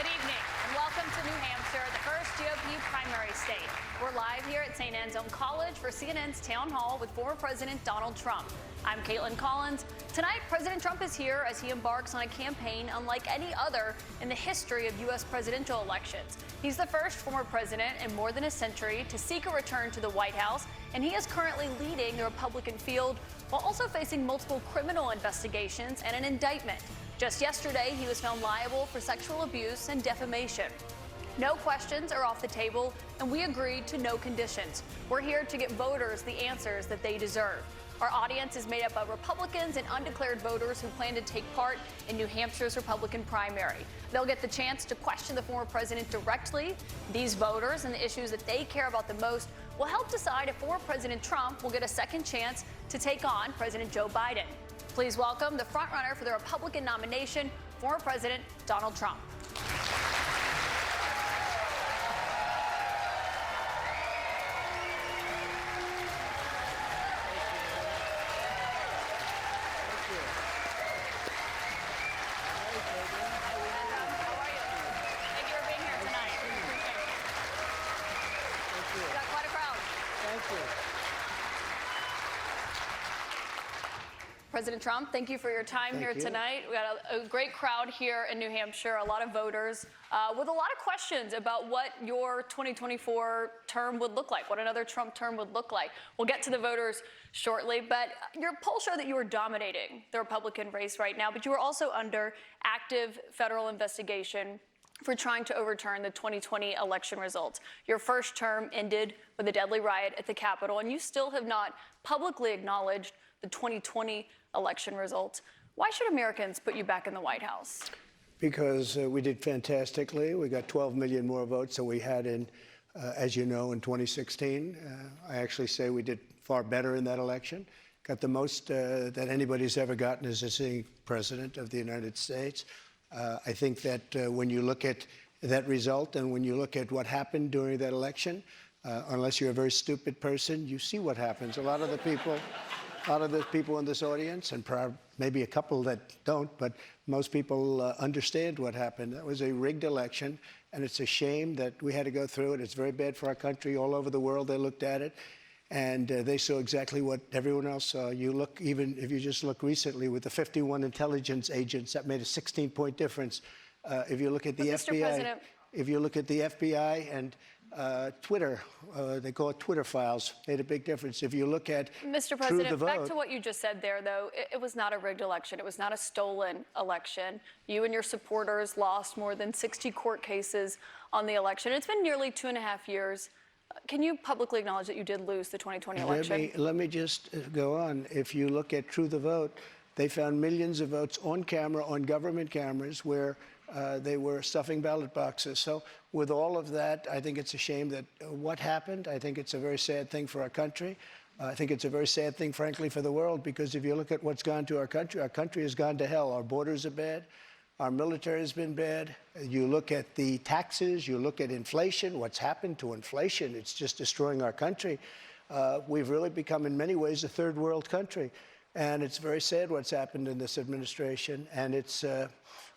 Good evening and welcome to New Hampshire, the first GOP primary state. We're live here at St. Anselm College for CNN's Town Hall with former President Donald Trump. I'm Caitlin Collins. Tonight, President Trump is here as he embarks on a campaign unlike any other in the history of U.S. presidential elections. He's the first former president in more than a century to seek a return to the White House, and he is currently leading the Republican field while also facing multiple criminal investigations and an indictment. Just yesterday, he was found liable for sexual abuse and defamation. No questions are off the table, and we agreed to no conditions. We're here to get voters the answers that they deserve. Our audience is made up of Republicans and undeclared voters who plan to take part in New Hampshire's Republican primary. They'll get the chance to question the former president directly. These voters and the issues that they care about the most will help decide if former President Trump will get a second chance to take on President Joe Biden. Please welcome the frontrunner for the Republican nomination, former President Donald Trump. President Trump, thank you for your time here tonight. We got a great crowd here in New Hampshire, a lot of voters with a lot of questions about what your 2024 term would look like, what another Trump term would look like. We'll get to the voters shortly, but your poll showed that you were dominating the Republican race right now, but you were also under active federal investigation for trying to overturn the 2020 election results. Your first term ended with a deadly riot at the Capitol, and you still have not publicly acknowledged the 2020 election results. Why should Americans put you back in the White House? Because we did fantastically. We got 12 million more votes than we had in, as you know, in 2016. I actually say we did far better in that election. Got the most that anybody's ever gotten as a sitting president of the United States. I think that when you look at that result and when you look at what happened during that election, unless you're a very stupid person, you see what happens. A lot of the people in this audience, and maybe a couple that don't, but most people understand what happened. That was a rigged election, and it's a shame that we had to go through it. It's very bad for our country. All over the world, they looked at it, and they saw exactly what everyone else saw. You look, even if you just look recently with the 51 intelligence agents, that made a 16-point difference. If you look at the FBI, if you look at the FBI and Twitter, they call it Twitter files, made a big difference. If you look at Mr. President, back to what you just said there, though, it was not a rigged election. It was not a stolen election. You and your supporters lost more than 60 court cases on the election. It's been nearly 2.5 years. Can you publicly acknowledge that you did lose the 2020 election? Let me just go on. If you look at True the Vote, they found millions of votes on camera, on government cameras, where they were stuffing ballot boxes. So with all of that, I think it's a shame that what happened. I think it's a very sad thing for our country. I think it's a very sad thing, frankly, for the world, because if you look at what's gone to our country has gone to hell. Our borders are bad. Our military has been bad. You look at the taxes, you look at inflation, what's happened to inflation. It's just destroying our country. We've really become, in many ways, a third world country. And it's very sad what's happened in this administration. And it's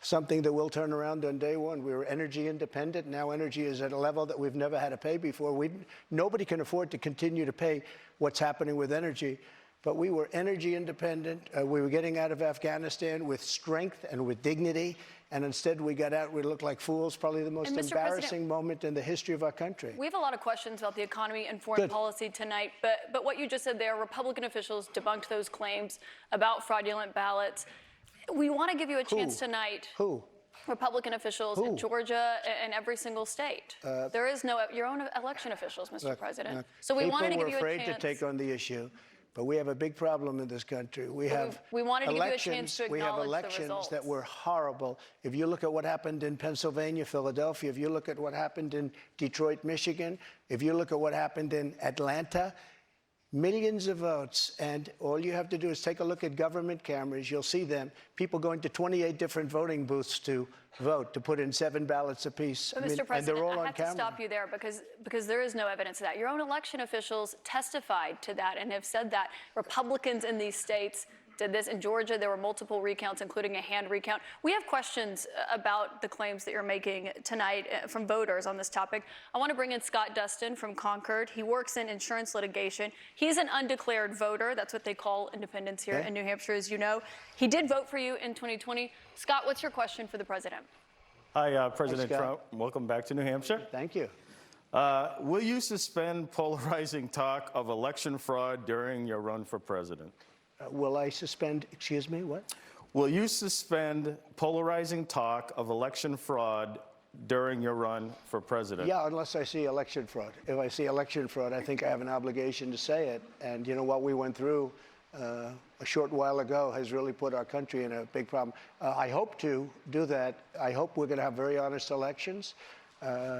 something that will turn around on day one. We were energy independent. Now energy is at a level that we've never had to pay before. Nobody can afford to continue to pay what's happening with energy. But we were energy independent. We were getting out of Afghanistan with strength and with dignity. And instead we got out, we looked like fools, probably the most embarrassing moment in the history of our country. We have a lot of questions about the economy and foreign policy tonight, but what you just said there, Republican officials debunked those claims about fraudulent ballots. We want to give you a chance tonight. Who? Republican officials in Georgia and every single state. There is no, your own election officials, Mr. President. So we wanted to give you a chance. People were afraid to take on the issue. But we have a big problem in this country. We wanted to give you a chance to acknowledge we have elections that were horrible. If you look at what happened in Pennsylvania, Philadelphia, if you look at what happened in Detroit, Michigan, if you look at what happened in Atlanta, millions of votes, and all you have to do is take a look at government cameras. You'll see them. People going to 28 different voting booths to vote, to put in 7 ballots apiece. But Mr. President, and they're all I have to stop you there because there is no evidence of that. Your own election officials testified to that and have said that Republicans in these states did this. In Georgia, there were multiple recounts, including a hand recount. We have questions about the claims that you're making tonight from voters on this topic. I want to bring in Scott Dustin from Concord. He works in insurance litigation. He's an undeclared voter. That's what they call independents here in New Hampshire, as you know. He did vote for you in 2020. Scott, what's your question for the president? Hi, President Trump. Welcome back to New Hampshire. Thank you. Will you suspend polarizing talk of election fraud during your run for president? Will I suspend, excuse me, what? Will you suspend polarizing talk of election fraud during your run for president? Yeah, unless I see election fraud. If I see election fraud, I think I have an obligation to say it. And you know what we went through a short while ago has really put our country in a big problem. I hope to do that. I hope we're going to have very honest elections.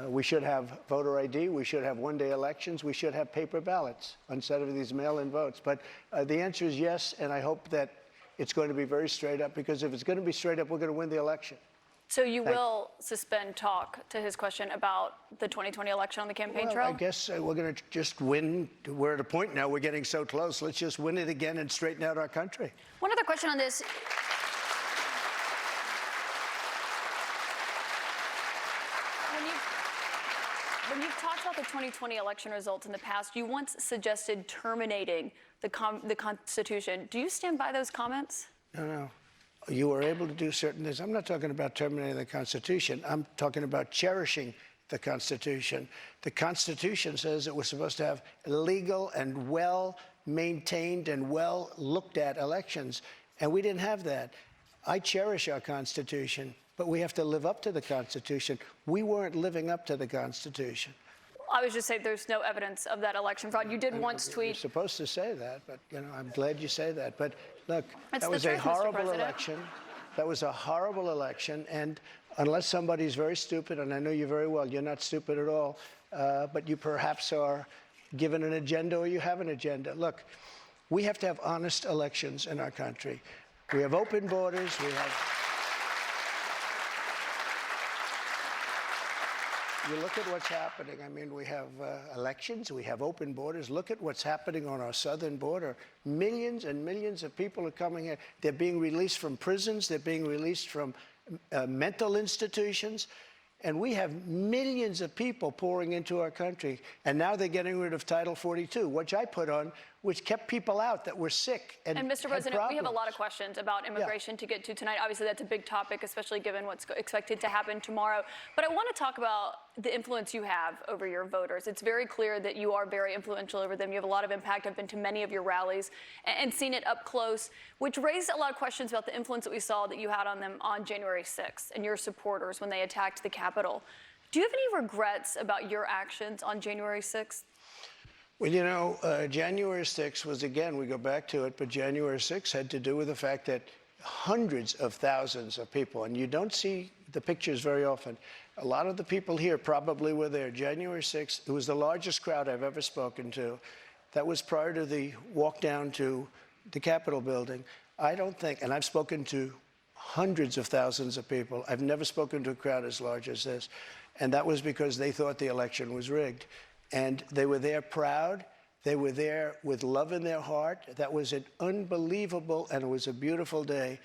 We should have voter ID. We should have one-day elections. We should have paper ballots instead of these mail-in votes. But the answer is yes, and I hope that it's going to be very straight up, because if it's going to be straight up, we're going to win the election. So you will suspend talk, to his question, about the 2020 election on the campaign trail? I guess we're going to just win. We're at a point now, we're getting so close. Let's just win it again and straighten out our country. One other question on this. When you've talked about the 2020 election results in the past, you once suggested terminating the Constitution. Do you stand by those comments? No. You were able to do certain things. I'm not talking about terminating the Constitution. I'm talking about cherishing the Constitution. The Constitution says that we're supposed to have legal and well-maintained and well-looked-at elections, and we didn't have that. I cherish our Constitution, but we have to live up to the Constitution. We weren't living up to the Constitution. I was just saying there's no evidence of that election fraud. You did once tweet. You're supposed to say that, but you know, I'm glad you say that. But look, that was a horrible election. That was a horrible election, and unless somebody's very stupid, and I know you very well, you're not stupid at all, but you perhaps are given an agenda or you have an agenda. Look, we have to have honest elections in our country. We have open borders. We have. You look at what's happening. I mean, we have elections, we have open borders. Look at what's happening on our southern border. Millions and millions of people are coming here. They're being released from prisons. They're being released from mental institutions. And we have millions of people pouring into our country. And now they're getting rid of Title 42, which I put on, which kept people out that were sick and Mr. President, problems. we have a lot of questions about immigration to get to tonight. Obviously, that's a big topic, especially given what's expected to happen tomorrow. But I want to talk about the influence you have over your voters. It's very clear that you are very influential over them. You have a lot of impact. I've been to many of your rallies and seen it up close, which raised a lot of questions about the influence that we saw that you had on them on January 6th and your supporters when they attacked the Capitol. Do you have any regrets about your actions on January 6th? Well, you know, January 6th was, again, we go back to it, but January 6th had to do with the fact that hundreds of thousands of people, and you don't see the pictures very often. A lot of the people here probably were there. January 6th, it was the largest crowd I've ever spoken to. That was prior to the walk down to the Capitol building. I don't think, and I've spoken to hundreds of thousands of people. I've never spoken to a crowd as large as this. And that was because they thought the election was rigged. And they were there proud. They were there with love in their heart. That was an unbelievable, and it was a beautiful day.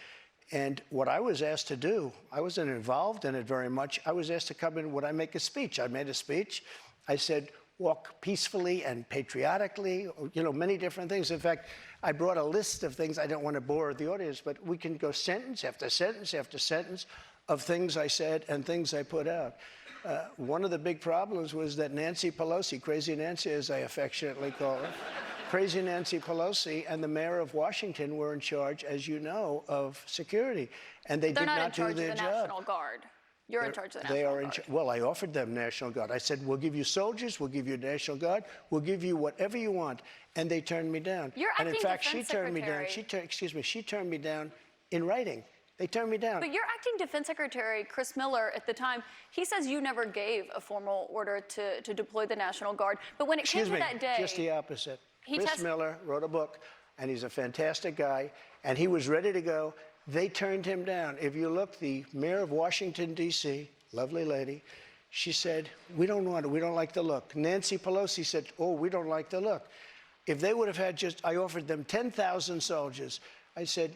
And what I was asked to do, I wasn't involved in it very much. I was asked to come in. Would I make a speech? I made a speech. I said, walk peacefully and patriotically, you know, many different things. In fact, I brought a list of things. I don't want to bore the audience, but we can go sentence after sentence after sentence of things I said and things I put out. One of the big problems was that Nancy Pelosi, Crazy Nancy as I affectionately call her, Crazy Nancy Pelosi and the mayor of Washington were in charge, as you know, of security. And they did not do their job. They're not in charge of the National Guard. You're in charge of the National Guard. Well, I offered them National Guard. I said, we'll give you soldiers, we'll give you National Guard, we'll give you whatever you want. And they turned me down. And in fact, she turned me down. She turned me down in writing. They turned me down. But your acting Defense Secretary, Chris Miller, at the time, he says you never gave a formal order to deploy the National Guard. But when it came to that day... Just the opposite. Chris Miller wrote a book, and he's a fantastic guy, and he was ready to go. They turned him down. If you look, the mayor of Washington, D.C., lovely lady, she said, we don't want it. We don't like the look. Nancy Pelosi said, oh, we don't like the look. If they would have had I offered them 10,000 soldiers. I said,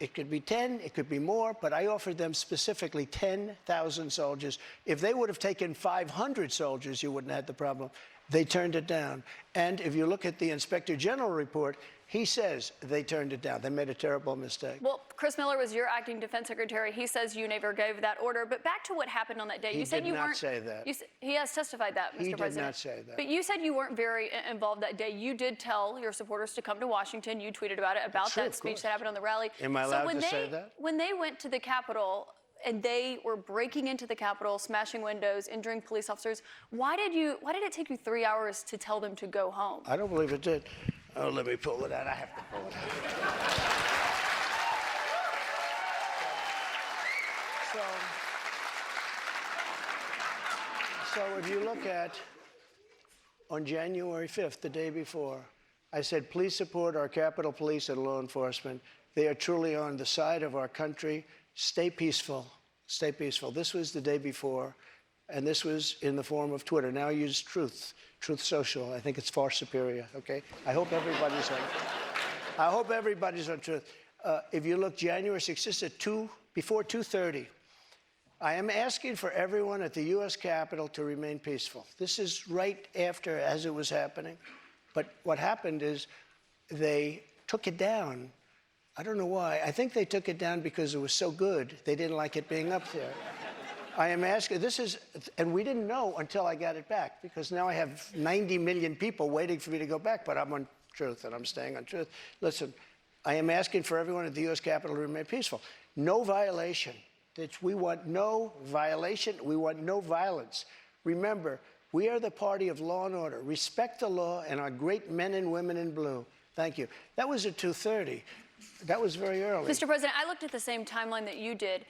it could be 10, it could be more, but I offered them specifically 10,000 soldiers. If they would have taken 500 soldiers, you wouldn't have had the problem. They turned it down. And if you look at the Inspector General report, he says they turned it down. They made a terrible mistake. Well, Chris Miller was your acting defense secretary. He says you never gave that order. But back to what happened on that day. He you said did you not weren't, say that. He has testified that, Mr. He did President. not say that. But you said you weren't very involved that day. You did tell your supporters to come to Washington. You tweeted about it, about True, that of speech course. that happened on the rally. Am I allowed to say that? When they went to the Capitol and they were breaking into the Capitol, smashing windows, injuring police officers, why did it take you 3 hours to tell them to go home? I don't believe it did. Oh, let me pull it out. I have to pull it out. So if you look at, on January 5th, the day before, I said, please support our Capitol Police and law enforcement. They are truly on the side of our country. Stay peaceful. Stay peaceful. This was the day before, and this was in the form of Twitter. Now I use Truth Social. I think it's far superior, okay? I hope everybody's on Truth. If you look January 6th, this is before 2:30. I am asking for everyone at the U.S. Capitol to remain peaceful. This is right after, as it was happening. But what happened is they took it down. I don't know why. I think they took it down because it was so good. They didn't like it being up there. I am asking, and we didn't know until I got it back, because now I have 90 million people waiting for me to go back, but I'm on Truth, and I'm staying on Truth. Listen, I am asking for everyone at the U.S. Capitol to remain peaceful. No violation. We want no violation. We want no violence. Remember, we are the party of law and order. Respect the law and our great men and women in blue. Thank you. That was at 2:30. That was very early. Mr. President, I looked at the same timeline that you did.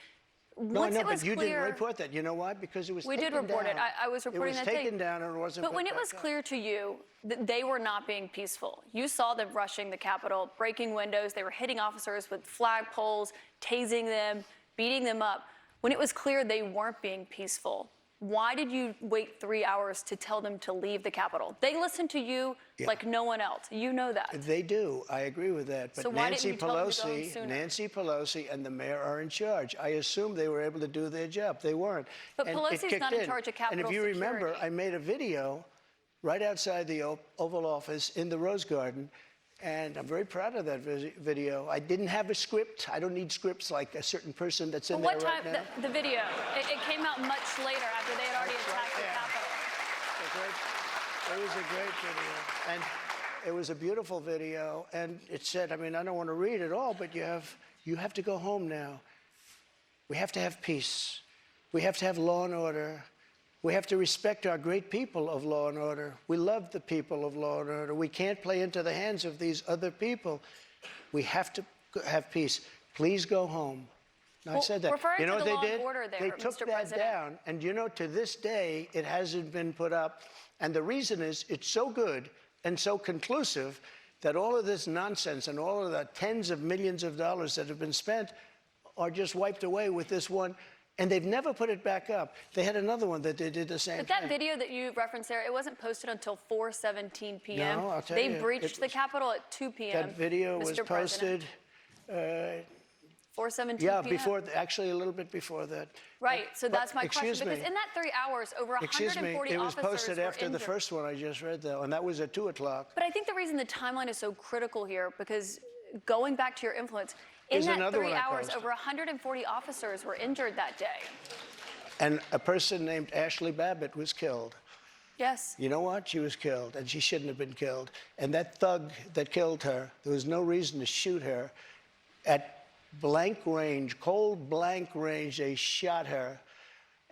No, but you didn't report that. You know why? Because it was taken down. We did report it. I was reporting that day. It was taken down and it wasn't But when it was clear to you that they were not being peaceful, you saw them rushing the Capitol, breaking windows, they were hitting officers with flagpoles, tasing them, beating them up. When it was clear they weren't being peaceful, why did you wait 3 hours to tell them to leave the Capitol? They listened to you like no one else. You know that. They do. I agree with that. But So why didn't you tell them to go home sooner? Nancy Pelosi and the mayor are in charge. I assume they were able to do their job. They weren't. But Pelosi's not in charge of Capitol security. And if you remember, I made a video right outside the Oval Office in the Rose Garden. And I'm very proud of that video. I didn't have a script. I don't need scripts like a certain person that's in there right now. What time, the video, it came out much later after they had already attacked the Capitol. It was a great video. And it was a beautiful video. And it said, I mean, I don't want to read it all, but you have to go home now. We have to have peace. We have to have law and order. We have to respect our great people of law and order. We love the people of law and order. We can't play into the hands of these other people. We have to have peace. Please go home. Now, I said that. Referring you know to what the they did? order there, They took Mr. that President. down, and you know, to this day, it hasn't been put up. And the reason is it's so good and so conclusive that all of this nonsense and all of the tens of millions of dollars that have been spent are just wiped away with this one. And they've never put it back up. They had another one that they did the same thing. But that video that you referenced there, it wasn't posted until 4:17 p.m. No, I'll tell you. They breached the Capitol at 2 p.m. That video was Mr. posted. 4:17 Yeah, p.m. actually a little bit before that. Right, so that's my question. Excuse me. Because in that 3 hours, over 140 it was officers posted after were the injured. first one I just read, though, and that was at 2 o'clock. But I think the reason the timeline is so critical here, because going back to your influence, in Here's that another 3 one I hours, posted. over 140 officers were injured that day. And a person named Ashley Babbitt was killed. Yes. You know what? She was killed, and she shouldn't have been killed. And that thug that killed her, there was no reason to shoot her. At blank range, cold blank range, they shot her.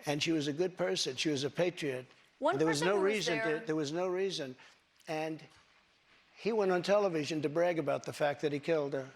And she was a good person. She was a patriot. One there was person no who was reason. there- There was no reason. And he went on television to brag about the fact that he killed her.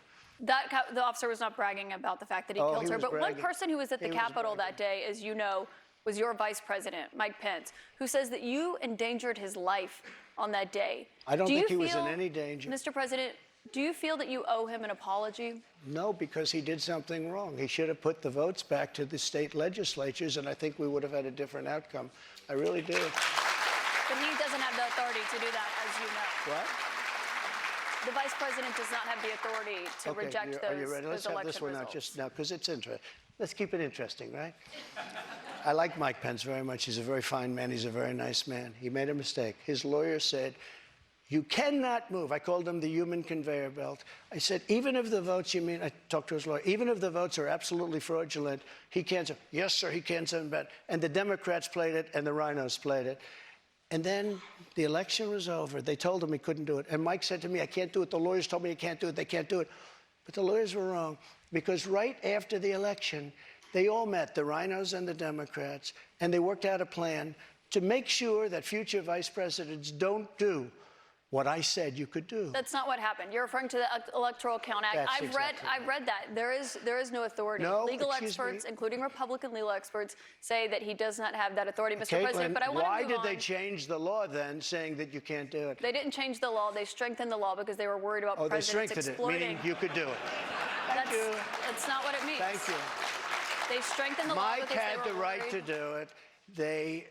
The officer was not bragging about the fact that he Oh, killed he her. was But bragging. one person who was at the He was Capitol bragging. that day, as you know, was your vice president, Mike Pence, who says that you endangered his life on that day. I don't Do think you he was in feel, any danger. Mr. President, do you feel that you owe him an apology? No, because he did something wrong. He should have put the votes back to the state legislatures, and I think we would have had a different outcome. I really do. But he doesn't have the authority to do that, as you know. What? The vice president does not have the authority to reject Are you ready? Let's those have this election one out results. just now, because it's interesting. Let's keep it interesting, right? I like Mike Pence very much. He's a very fine man. He's a very nice man. He made a mistake. His lawyer said, you cannot move. I called him the human conveyor belt. I said, even if the votes, I talked to his lawyer, even if the votes are absolutely fraudulent, he can't say, yes, sir, he can't say that. And the Democrats played it, and the rhinos played it. And then the election was over. They told him he couldn't do it. And Mike said to me, I can't do it. The lawyers told me I can't do it. They can't do it. But the lawyers were wrong, because right after the election, they all met, the rhinos and the Democrats, and they worked out a plan to make sure that future vice presidents don't do what I said you could do. That's not what happened. You're referring to the Electoral Count Act. I've read that. There is no authority. No, legal experts, including Republican legal experts, say that he does not have that authority, Mr. Caitlin, President. But I want to why move did on. they change the law then, saying that you can't do it? They didn't change the law. They strengthened the law because they were worried about presidents they strengthened exploiting. it, meaning you could do it. That's not what it means. Thank you. They strengthened the law Mike because had they the were right to worried. do it. They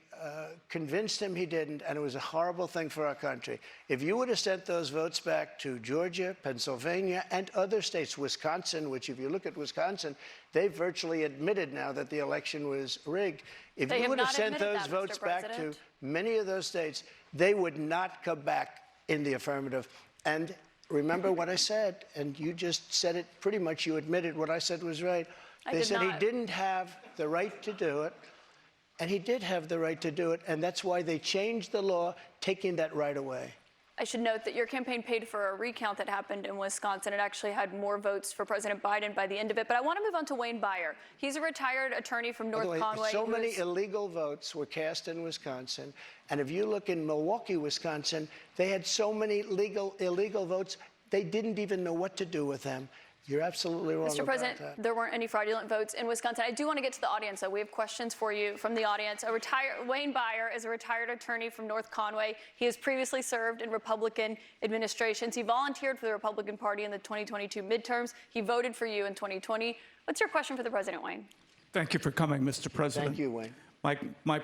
convinced him he didn't, and it was a horrible thing for our country. If you would have sent those votes back to Georgia, Pennsylvania, and other states, Wisconsin, which if you look at Wisconsin, they've virtually admitted now that the election was rigged. If you would have sent those votes back to many of those states, they would not come back in the affirmative. And remember what I said, and you just said it pretty much, you admitted what I said was right. They said he didn't have the right to do it. And he did have the right to do it, and that's why they changed the law, taking that right away. I should note that your campaign paid for a recount that happened in Wisconsin. It actually had more votes for President Biden by the end of it. But I want to move on to Wayne Byer. He's a retired attorney from North Conway. So many illegal votes were cast in Wisconsin. And if you look in Milwaukee, Wisconsin, they had so many illegal votes, they didn't even know what to do with them. You're absolutely wrong Mr. President, there weren't any fraudulent votes in Wisconsin. I do want to get to the audience, though. We have questions for you from the audience. Wayne Byer is a retired attorney from North Conway. He has previously served in Republican administrations. He volunteered for the Republican Party in the 2022 midterms. He voted for you in 2020. What's your question for the President, Wayne? Thank you for coming, Mr. President. Thank you, Wayne. My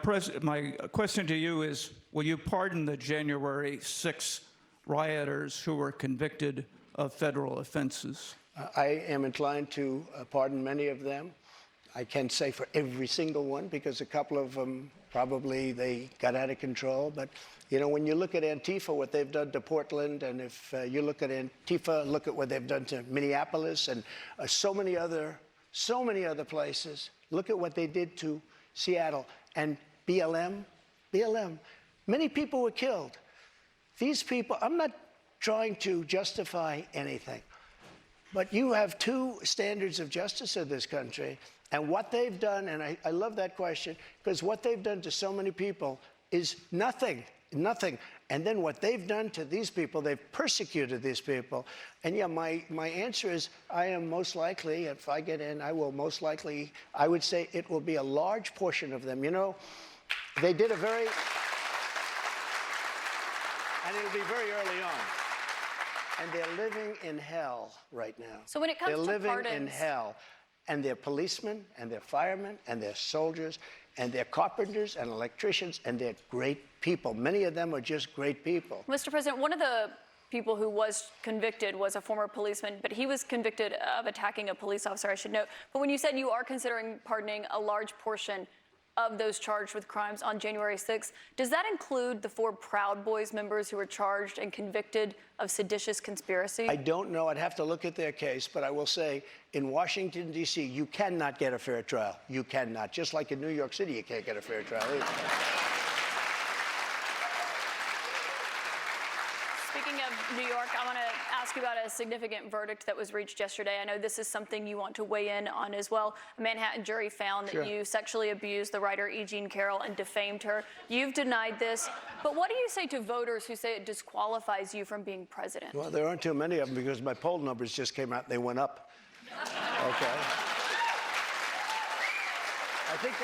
question to you is, will you pardon the January 6 rioters who were convicted of federal offenses? I am inclined to pardon many of them. I can't say for every single one, because a couple of them probably they got out of control. But, you know, when you look at Antifa, what they've done to Portland, and if you look at Antifa, look at what they've done to Minneapolis and so many other places. Look at what they did to Seattle and BLM. Many people were killed. These people, I'm not trying to justify anything. But you have two standards of justice in this country, and what they've done, and I love that question, because what they've done to so many people is nothing. And then what they've done to these people, they've persecuted these people. And yeah, my answer is I am most likely, if I get in, I will most likely, I would say it will be a large portion of them. You know, they did a very, and it'll be very early on. And they're living in hell right now. So when it comes to pardons, they're living in pardons, hell. And they're policemen, and they're firemen, and they're soldiers, and they're carpenters and electricians, and they're great people. Many of them are just great people. Mr. President, one of the people who was convicted was a former policeman, but he was convicted of attacking a police officer, I should note. But when you said you are considering pardoning a large portion of those charged with crimes on January 6th, does that include the 4 Proud Boys members who were charged and convicted of seditious conspiracy? I don't know. I'd have to look at their case, but I will say in Washington, D.C., you cannot get a fair trial. You cannot. Just like in New York City, you can't get a fair trial either. Speaking of New York, I want to ask you about a significant verdict that was reached yesterday. I know this is something you want to weigh in on as well. A Manhattan jury found that you sexually abused the writer E. Jean Carroll and defamed her. You've denied this, but what do you say to voters who say it disqualifies you from being president? Well, there aren't too many of them because my poll numbers just came out and they went up. Okay. I think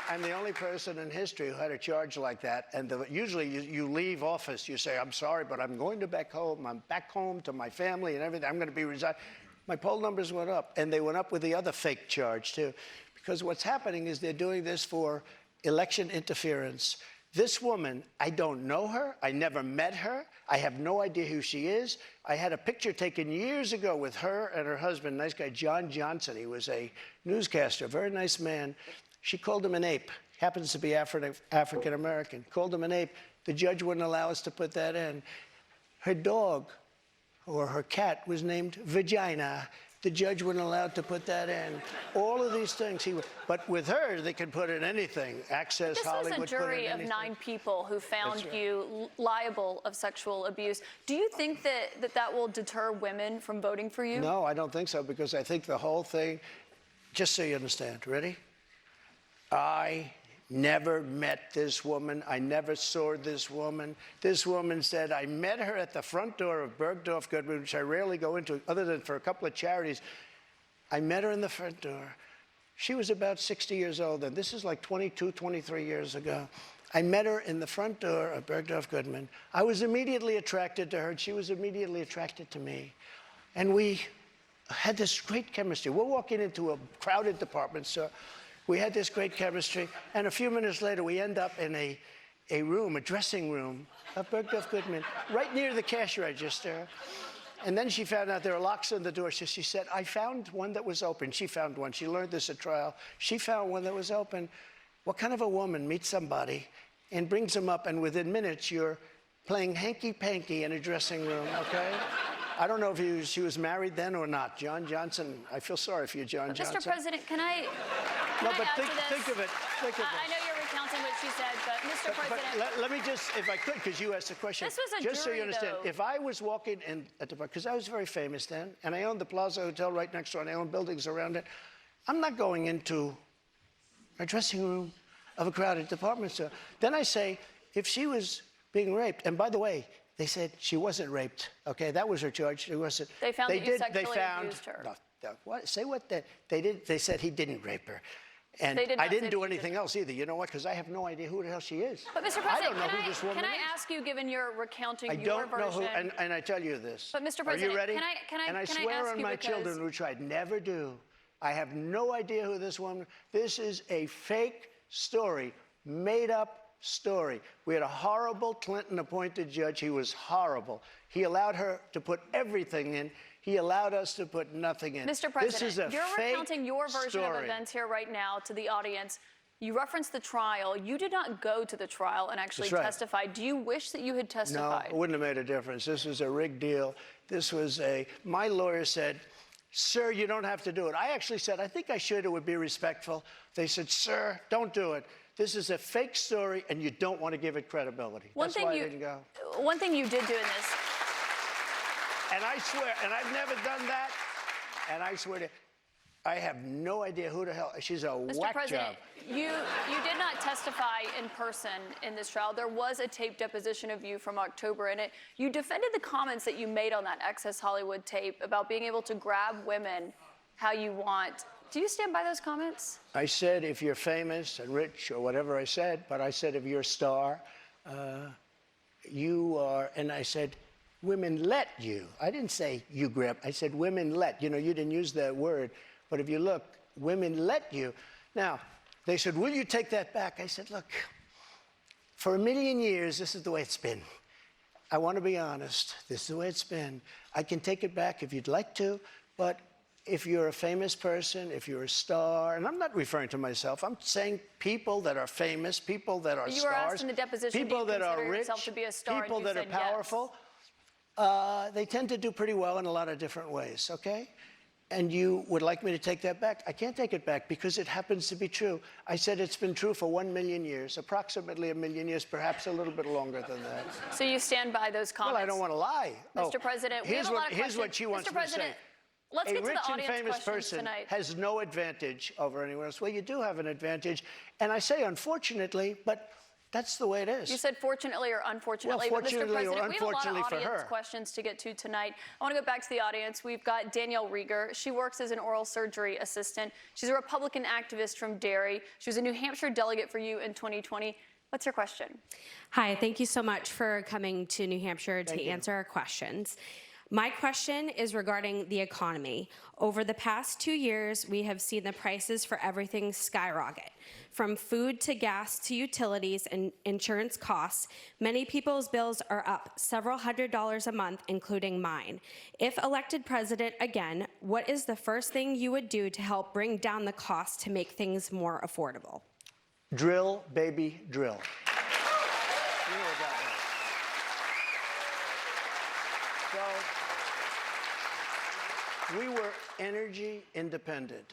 I'm the only person in history who had a charge like that. And usually you leave office, you say, I'm sorry, but I'm going to back home. I'm back home to my family and everything. I'm going to be resigned. My poll numbers went up, and they went up with the other fake charge, too. Because what's happening is they're doing this for election interference. This woman, I don't know her. I never met her. I have no idea who she is. I had a picture taken years ago with her and her husband, nice guy, John Johnson. He was a newscaster, very nice man. She called him an ape. Happens to be African American. Called him an ape. The judge wouldn't allow us to put that in. Her dog or her cat was named Vagina. The judge wouldn't allow to put that in. All of these things, but with her, they could put in anything. Access, this Hollywood. This was a jury of 9 people who found you liable of sexual abuse. Do you think that will deter women from voting for you? No, I don't think so, because I think the whole thing, just so you understand, ready? I never met this woman. I never saw this woman. This woman said, I met her at the front door of Bergdorf Goodman, which I rarely go into, other than for a couple of charities. I met her in the front door. She was about 60 years old, and this is like 22, 23 years ago. I met her in the front door of Bergdorf Goodman. I was immediately attracted to her, and she was immediately attracted to me. And we had this great chemistry. We're walking into a crowded department store. We had this great chemistry, and a few minutes later, we end up in a room, a dressing room of Bergdorf Goodman, right near the cash register. And then she found out there were locks on the door, so she said, I found one that was open. She found one. She learned this at trial. She found one that was open. What kind of a woman meets somebody and brings them up, and within minutes, you're playing hanky-panky in a dressing room, okay? I don't know if she was married then or not. John Johnson, I feel sorry for you, John Johnson. Mr. President, can I think of it. I know you're recounting what she said, but Mr. President. Let me just, if I could, because you asked the question. This was a just jury, so you understand, though. if I was walking in at the park, because I was very famous then, and I owned the Plaza Hotel right next door, and I owned buildings around it, I'm not going into a dressing room of a crowded department store. Then I say, if she was being raped, and by the way, they said she wasn't raped. Okay, that was her charge. She wasn't. They found that you sexually abused her. What? Say what? They did. They said he didn't rape her, and I didn't do anything else either. You know what? Because I have no idea who the hell she is. But Mr. President, I don't know who this woman can I is. ask you, given your recounting I your don't version? know who, and I tell you this. But Mr. President, are you ready? can I swear ask on you my children, which I'd never do. I have no idea who this woman. This is a fake story, made up story. We had a horrible Clinton-appointed judge. He was horrible. He allowed her to put everything in. He allowed us to put nothing in. Mr. President, this is a you're fake recounting your version story. of events here right now to the audience. You referenced the trial. You did not go to the trial and actually testify. Do you wish that you had testified? No, it wouldn't have made a difference. This was a rigged deal. This was my lawyer said, sir, you don't have to do it. I actually said, I think I should. It would be respectful. They said, sir, don't do it. This is a fake story, and you don't want to give it credibility. That's why I didn't go. One thing you did do in this. And I swear, and I've never done that, and I swear to, I have no idea who the hell, she's a whack job. Mr. President, you did not testify in person in this trial. There was a taped deposition of you from October in it. You defended the comments that you made on that Access Hollywood tape about being able to grab women how you want. Do you stand by those comments? I said if you're famous and rich or whatever I said, but I said if you're a star, you are, and I said, women let you. I didn't say you grab, I said women let. You know, you didn't use that word, but if you look, women let you. Now, they said, will you take that back? I said, look, for 1,000,000 years, this is the way it's been. I want to be honest. This is the way it's been. I can take it back if you'd like to, but if you're a famous person, if you're a star, and I'm not referring to myself, I'm saying people that are famous, people that are you were stars, asked in the deposition, people do you that are consider rich, yourself to be a star, people and you that are said yes. powerful, they tend to do pretty well in a lot of different ways, okay? And you would like me to take that back? I can't take it back because it happens to be true. I said it's been true for 1,000,000 years, approximately 1,000,000 years, perhaps a little bit longer than that. So you stand by those comments? Well, I don't want to lie. Mr. President, we have a lot of questions. Here's what she wants Mr. me to President, say. let's get to the A rich and audience famous questions person tonight. has no advantage over anyone else. Well, you do have an advantage. And I say unfortunately, but that's the way it is. You said fortunately or unfortunately. Well, but Mr. fortunately or President, unfortunately we have a for lot of audience her. questions to get to tonight. I want to go back to the audience. We've got Danielle Rieger. She works as an oral surgery assistant. She's a Republican activist from Derry. She was a New Hampshire delegate for you in 2020. What's your question? Hi, thank you so much for coming to New Hampshire to Thank you. answer our questions. My question is regarding the economy. Over the past 2 years, we have seen the prices for everything skyrocket. From food to gas to utilities and insurance costs, many people's bills are up several $100s a month, including mine. If elected president again, what is the first thing you would do to help bring down the cost to make things more affordable? Drill, baby, drill. You know about that. So we were energy independent.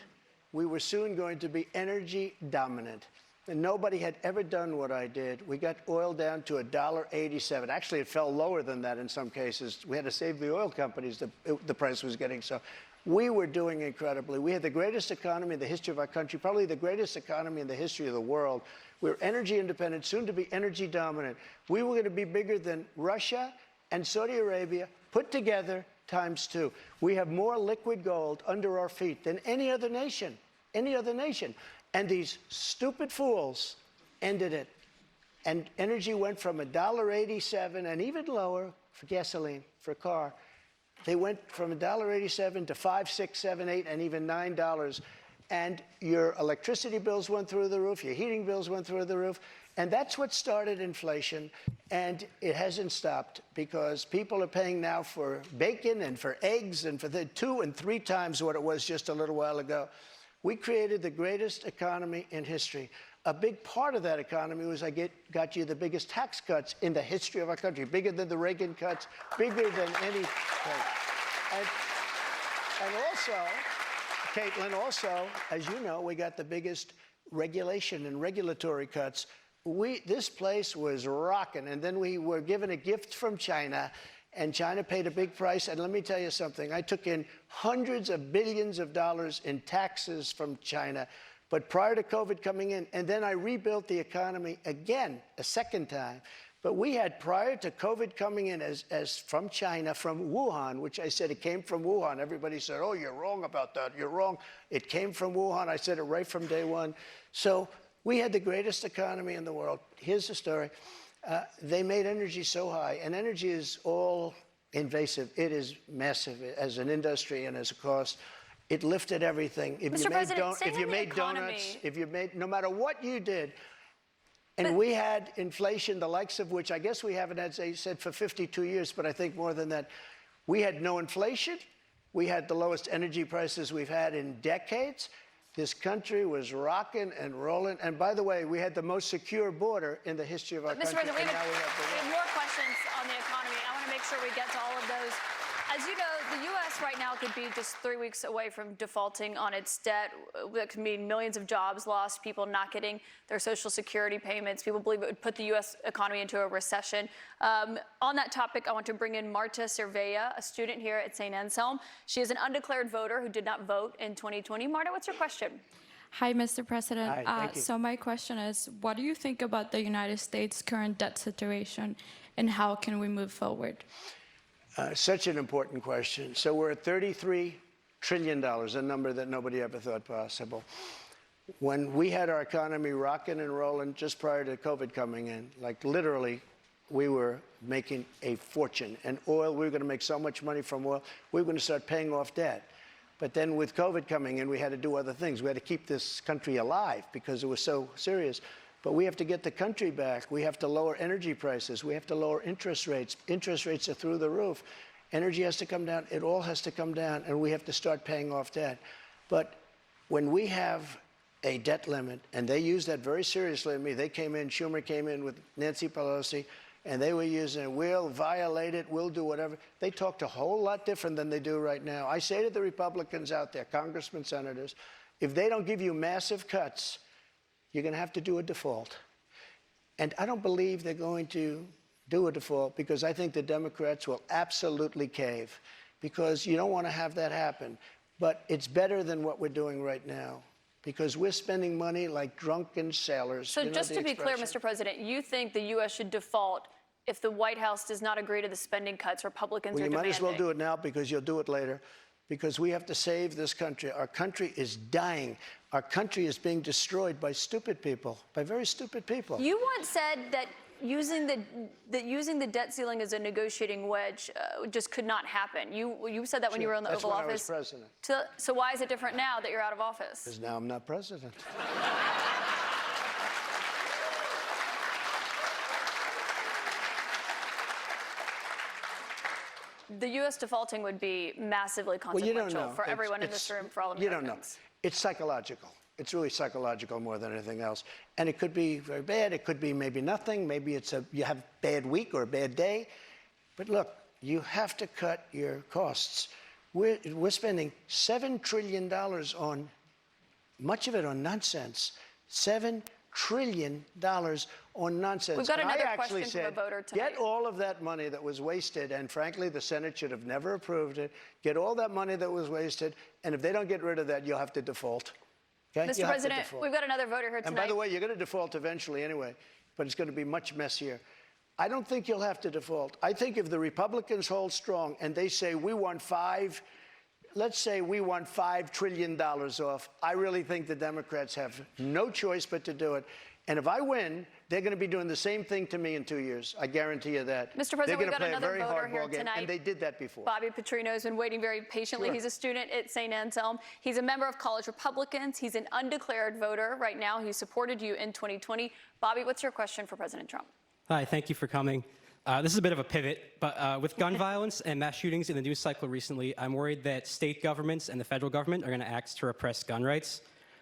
We were soon going to be energy dominant. And nobody had ever done what I did. We got oil down to $1.87. Actually, it fell lower than that in some cases. We had to save the oil companies, the price was getting so. We were doing incredibly. We had the greatest economy in the history of our country, probably the greatest economy in the history of the world. We were energy independent, soon to be energy dominant. We were going to be bigger than Russia and Saudi Arabia put together ×2. We have more liquid gold under our feet than any other nation, And these stupid fools ended it. And energy went from $1.87 and even lower for gasoline, for a car. They went from $1.87 to $5, $6, $7, $8, and even $9. And your electricity bills went through the roof, your heating bills went through the roof. And that's what started inflation. And it hasn't stopped because people are paying now for bacon and for eggs and for the 2 and 3 times what it was just a little while ago. We created the greatest economy in history. A big part of that economy was got you the biggest tax cuts in the history of our country, bigger than the Reagan cuts, bigger than any cut. And also, Caitlin, as you know, we got the biggest regulation and regulatory cuts. This place was rocking, and then we were given a gift from China, and China paid a big price. And let me tell you something. I took in hundreds of billions of dollars in taxes from China, but prior to COVID coming in, and then I rebuilt the economy again, a second time. But we had, prior to COVID coming in as from China, from Wuhan, which I said it came from Wuhan. Everybody said, oh, you're wrong about that. You're wrong. It came from Wuhan. I said it right from day one. So we had the greatest economy in the world. Here's the story. They made energy so high, and energy is all invasive. It is massive as an industry and as a cost. It lifted everything. Mr. President, if you made donuts, no matter what you did, and we had inflation, the likes of which I guess we haven't had, as I said, for 52 years, but I think more than that. We had no inflation. We had the lowest energy prices we've had in decades. This country was rocking and rolling. And by the way, we had the most secure border in the history of our country. Mr. President, we have more questions on the economy. I want to make sure we get to all of those. As you know, the U.S. right now could be just 3 weeks away from defaulting on its debt. That could mean millions of jobs lost, people not getting their Social Security payments. People believe it would put the U.S. economy into a recession. On that topic, I want to bring in Marta Cervella, a student here at St. Anselm. She is an undeclared voter who did not vote in 2020. Marta, what's your question? Hi, Mr. President. Hi, thank you. So my question is, what do you think about the United States' current debt situation, and how can we move forward? Such an important question. So we're at $33 trillion, a number that nobody ever thought possible. When we had our economy rocking and rolling just prior to COVID coming in, like literally, we were making a fortune. And oil, we were going to make so much money from oil, we were going to start paying off debt. But then with COVID coming in, we had to do other things. We had to keep this country alive because it was so serious. But we have to get the country back. We have to lower energy prices. We have to lower interest rates. Interest rates are through the roof. Energy has to come down. It all has to come down, and we have to start paying off debt. But when we have a debt limit, and they use that very seriously to me. They came in, Schumer came in with Nancy Pelosi, and they were using it. We'll violate it. We'll do whatever. They talked a whole lot different than they do right now. I say to the Republicans out there, congressmen, senators, if they don't give you massive cuts, you're going to have to do a default. And I don't believe they're going to do a default because I think the Democrats will absolutely cave because you don't want to have that happen. But it's better than what we're doing right now because we're spending money like drunken sailors. So just to be clear, Mr. President, you think the U.S. should default if the White House does not agree to the spending cuts Republicans are demanding? You might as well do it now because you'll do it later. Because we have to save this country. Our country is dying. Our country is being destroyed by stupid people, by very stupid people. You once said that using the debt ceiling as a negotiating wedge just could not happen. You said that when you were in the Oval Office. That's when I was president. So why is it different now that you're out of office? Because now I'm not president. The U.S. defaulting would be massively Well, you consequential don't know. for everyone in this room, for all You Americans. don't know. It's psychological. It's really psychological more than anything else. And it could be very bad. It could be maybe nothing. Maybe you have a bad week or a bad day. But look, you have to cut your costs. We're spending $7 trillion on, much of it on nonsense. $7 trillion on nonsense. We've got And another I actually question from a said, voter tonight. get all of that money that was wasted, and frankly, the Senate should have never approved it. Get all that money that was wasted, and if they don't get rid of that, you'll have to default. Okay? Mr. You'll have to President, default. we've got another voter here tonight. And by the way, you're going to default eventually anyway, but it's going to be much messier. I don't think you'll have to default. I think if the Republicans hold strong and they say let's say we want $5 trillion off, I really think the Democrats have no choice but to do it. And if I win, they're going to be doing the same thing to me in 2 years. I guarantee you that. Mr. President, we've got they're going to play another a very voter here hardball game, tonight. and they did that before. Bobby Petrino has been waiting very patiently. Sure. He's a student at St. Anselm. He's a member of College Republicans. He's an undeclared voter right now. He supported you in 2020. Bobby, what's your question for President Trump? Hi, thank you for coming. This is a bit of a pivot, but with gun violence and mass shootings in the news cycle recently, I'm worried that state governments and the federal government are going to act to repress gun rights.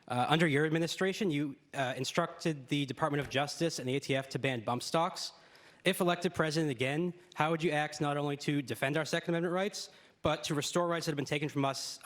Under your administration, you instructed the Department of Justice and the ATF to ban bump stocks. If elected president again, how would you act not only to defend our Second Amendment rights, but to restore rights that have been taken from us,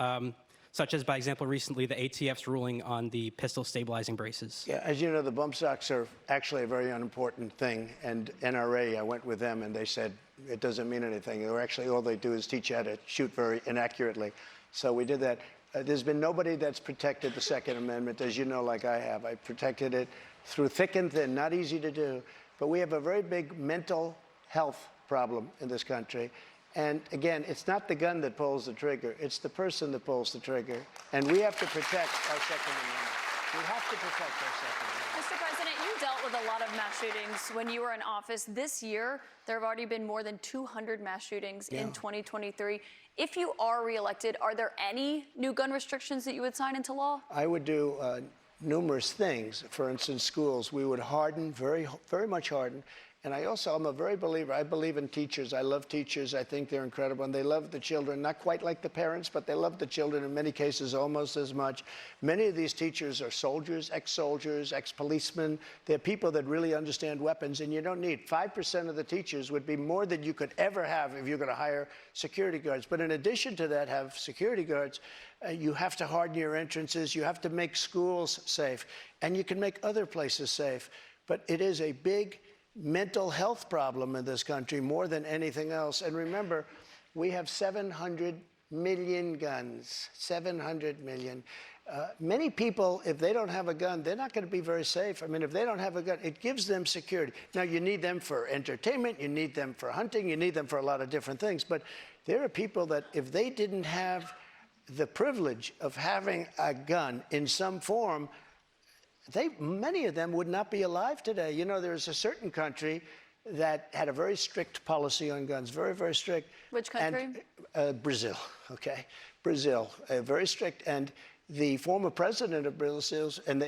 such as, by example, recently the ATF's ruling on the pistol stabilizing braces? Yeah, as you know, the bump stocks are actually a very unimportant thing. And NRA, I went with them, and they said it doesn't mean anything. Or actually, all they do is teach you how to shoot very inaccurately. So we did that. There's been nobody that's protected the Second Amendment, as you know, like I have. I protected it through thick and thin, not easy to do. But we have a very big mental health problem in this country. And again, it's not the gun that pulls the trigger, it's the person that pulls the trigger. And we have to protect our Second Amendment. We have to protect our Second Amendment. Mr. President, you dealt with a lot of mass shootings when you were in office. This year, there have already been more than 200 mass shootings in 2023. If you are reelected, are there any new gun restrictions that you would sign into law? I would do numerous things. For instance, schools, we would harden, very, very much harden. And I'm a very believer. I believe in teachers. I love teachers. I think they're incredible. And they love the children, not quite like the parents, but they love the children in many cases almost as much. Many of these teachers are soldiers, ex-policemen. They're people that really understand weapons. And you don't need 5% of the teachers would be more than you could ever have if you're going to hire security guards. But in addition to that, have security guards. You have to harden your entrances. You have to make schools safe. And you can make other places safe. But it is a big mental health problem in this country more than anything else. And remember, we have 700 million guns, 700 million. Many people, if they don't have a gun, they're not going to be very safe. I mean, if they don't have a gun, it gives them security. Now, you need them for entertainment, you need them for hunting, you need them for a lot of different things. But there are people that if they didn't have the privilege of having a gun in some form, many of them would not be alive today. You know, there's a certain country that had a very strict policy on guns, very, very strict. Which country? And, Brazil, okay? Brazil, very strict. And the former president of Brazil, and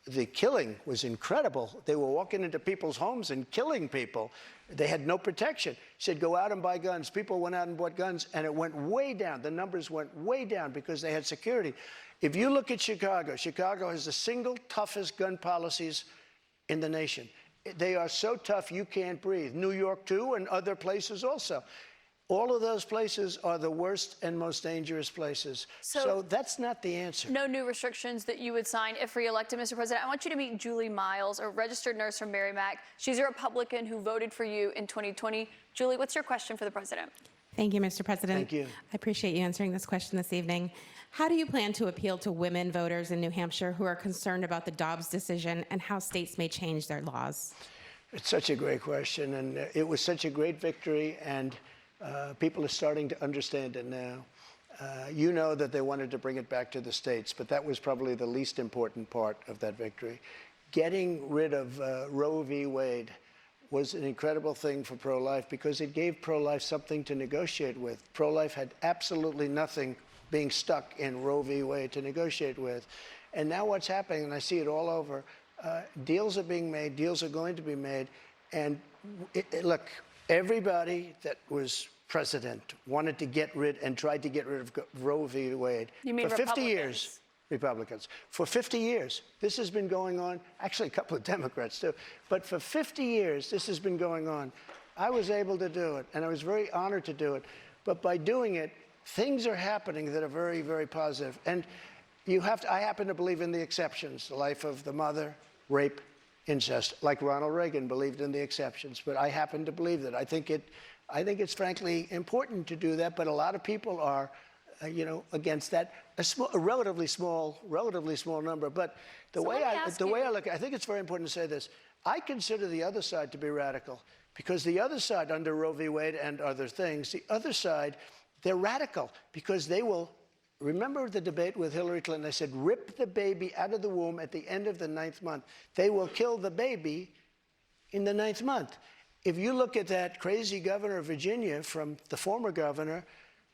the killing was incredible. They were walking into people's homes and killing people. They had no protection. He said, go out and buy guns. People went out and bought guns, and it went way down. The numbers went way down because they had security. If you look at Chicago, Chicago has the single toughest gun policies in the nation. They are so tough you can't breathe. New York, too, and other places also. All of those places are the worst and most dangerous places. So that's not the answer. No new restrictions that you would sign if reelected, Mr. President. I want you to meet Julie Miles, a registered nurse from Merrimack. She's a Republican who voted for you in 2020. Julie, what's your question for the president? Thank you, Mr. President. Thank you. I appreciate you answering this question this evening. How do you plan to appeal to women voters in New Hampshire who are concerned about the Dobbs decision and how states may change their laws? It's such a great question, and it was such a great victory, and people are starting to understand it now. You know that they wanted to bring it back to the states, but that was probably the least important part of that victory. Getting rid of Roe v. Wade was an incredible thing for pro-life because it gave pro-life something to negotiate with. Pro-life had absolutely nothing being stuck in Roe v. Wade to negotiate with. And now what's happening, and I see it all over, deals are being made, deals are going to be made. And look, everybody that was president wanted to get rid and tried to get rid of Roe v. Wade. You mean for 50 Republicans? years. Republicans. For 50 years, this has been going on, actually a couple of Democrats too, but for 50 years, this has been going on. I was able to do it, and I was very honored to do it. But by doing it, things are happening that are very, very positive. And I happen to believe in the exceptions, the life of the mother, rape, incest, like Ronald Reagan believed in the exceptions. But I happen to believe that. I think it's frankly important to do that, but a lot of people are against that. A relatively small number. But the way I look, I think it's very important to say this. I consider the other side to be radical because the other side, under Roe v. Wade and other things, the other side, they're radical because they will. Remember the debate with Hillary Clinton? They said, rip the baby out of the womb at the end of the 9th month. They will kill the baby in the 9th month. If you look at that crazy governor of Virginia from the former governor,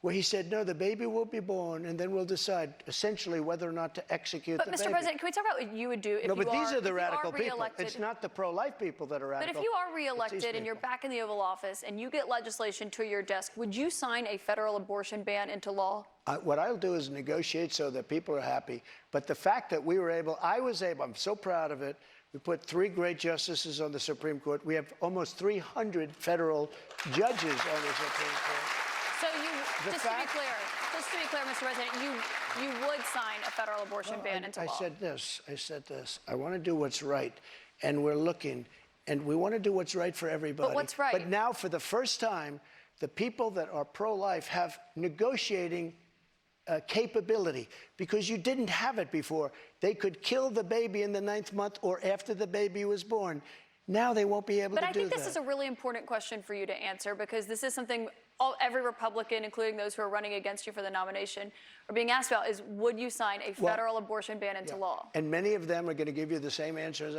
where he said, no, the baby will be born, and then we'll decide essentially whether or not to execute the baby. But, Mr. President, can we talk about what you would do if but these are the radical people. It's not the pro-life people that are radical. But if you are reelected and you're back in the Oval Office and you get legislation to your desk, would you sign a federal abortion ban into law? What I'll do is negotiate so that people are happy. But the fact that I was able, I'm so proud of it. We put 3 great justices on the Supreme Court. We have almost 300 federal judges on the Supreme Court. So just to be clear, Mr. President, you would sign a federal abortion ban into law. I said this. I want to do what's right, and we're looking, and we want to do what's right for everybody. But what's right? But now, for the first time, the people that are pro-life have negotiating capability because you didn't have it before. They could kill the baby in the 9th month or after the baby was born. Now they won't be able to do that. But I think this is a really important question for you to answer because this is something every Republican, including those who are running against you for the nomination, are being asked about is, would you sign a federal abortion ban into law? And many of them are going to give you the same answer as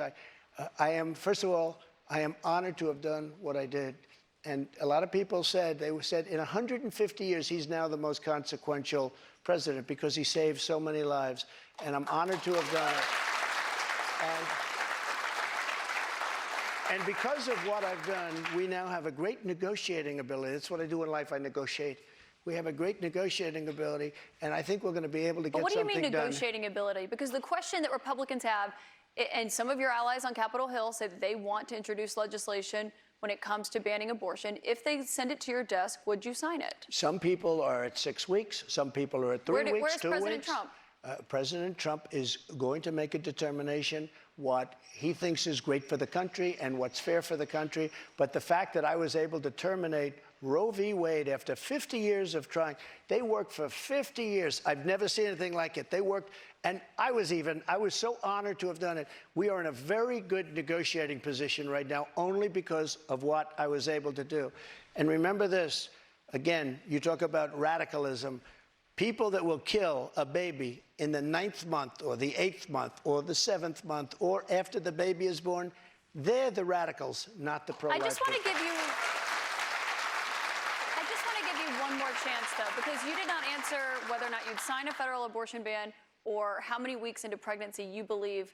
I am. First of all, I am honored to have done what I did. And a lot of people said, in 150 years, he's now the most consequential president because he saved so many lives. And I'm honored to have done it. And because of what I've done, we now have a great negotiating ability. That's what I do in life. I negotiate. We have a great negotiating ability, and I think we're going to be able to get something done. But what do you mean negotiating ability? Because the question that Republicans have, and some of your allies on Capitol Hill say that they want to introduce legislation when it comes to banning abortion. If they send it to your desk, would you sign it? Some people are at 6 weeks. Some people are at 3 weeks, 2 weeks. Where's President Trump? President Trump is going to make a determination what he thinks is great for the country and what's fair for the country. But the fact that I was able to terminate Roe v. Wade after 50 years of trying, they worked for 50 years. I've never seen anything like it. They worked, and I was so honored to have done it. We are in a very good negotiating position right now, only because of what I was able to do. And remember this, again, you talk about radicalism. People that will kill a baby in the 9th month or the 8th month or the 7th month or after the baby is born, they're the radicals, not the pro-life. I just want to give you one more chance, though, because you did not answer whether or not you'd sign a federal abortion ban or how many weeks into pregnancy you believe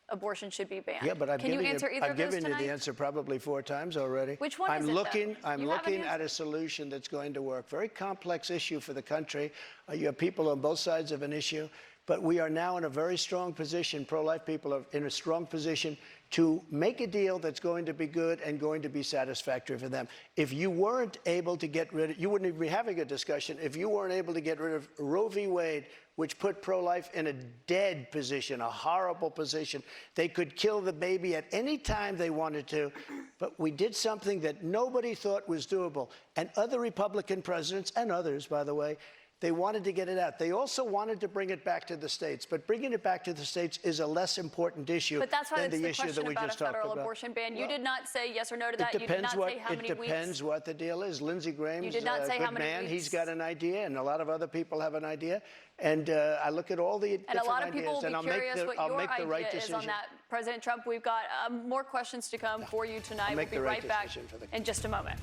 abortion should be banned. Yeah, but I've given you the answer probably 4 times already. Which one I'm is it, looking, though? I'm looking at a solution that's going to work. Very complex issue for the country. You have people on both sides of an issue, but we are now in a very strong position. Pro-life people are in a strong position to make a deal that's going to be good and going to be satisfactory for them. If you weren't able to get rid of, you wouldn't even be having a discussion, if you weren't able to get rid of Roe v. Wade, which put pro-life in a dead position, a horrible position. They could kill the baby at any time they wanted to, but we did something that nobody thought was doable. And other Republican presidents, and others, by the way, They wanted to get it out. They also wanted to bring it back to the states, but bringing it back to the states is a less important issue But that's why than it's the the issue that question we about a just talked federal about. abortion ban. You Well, did not say yes or no to that. It You did depends not say how many weeks. It depends what the deal is. Lindsey Graham's You did not say a how good many man. weeks. He's got an idea, and a lot of other people have an idea. And I look at all the And different a lot of people ideas, and will be curious what I'll your make the right idea is decision. on that. President Trump, we've got more questions to come for you tonight. We'll make be the right right back decision for the in just a moment.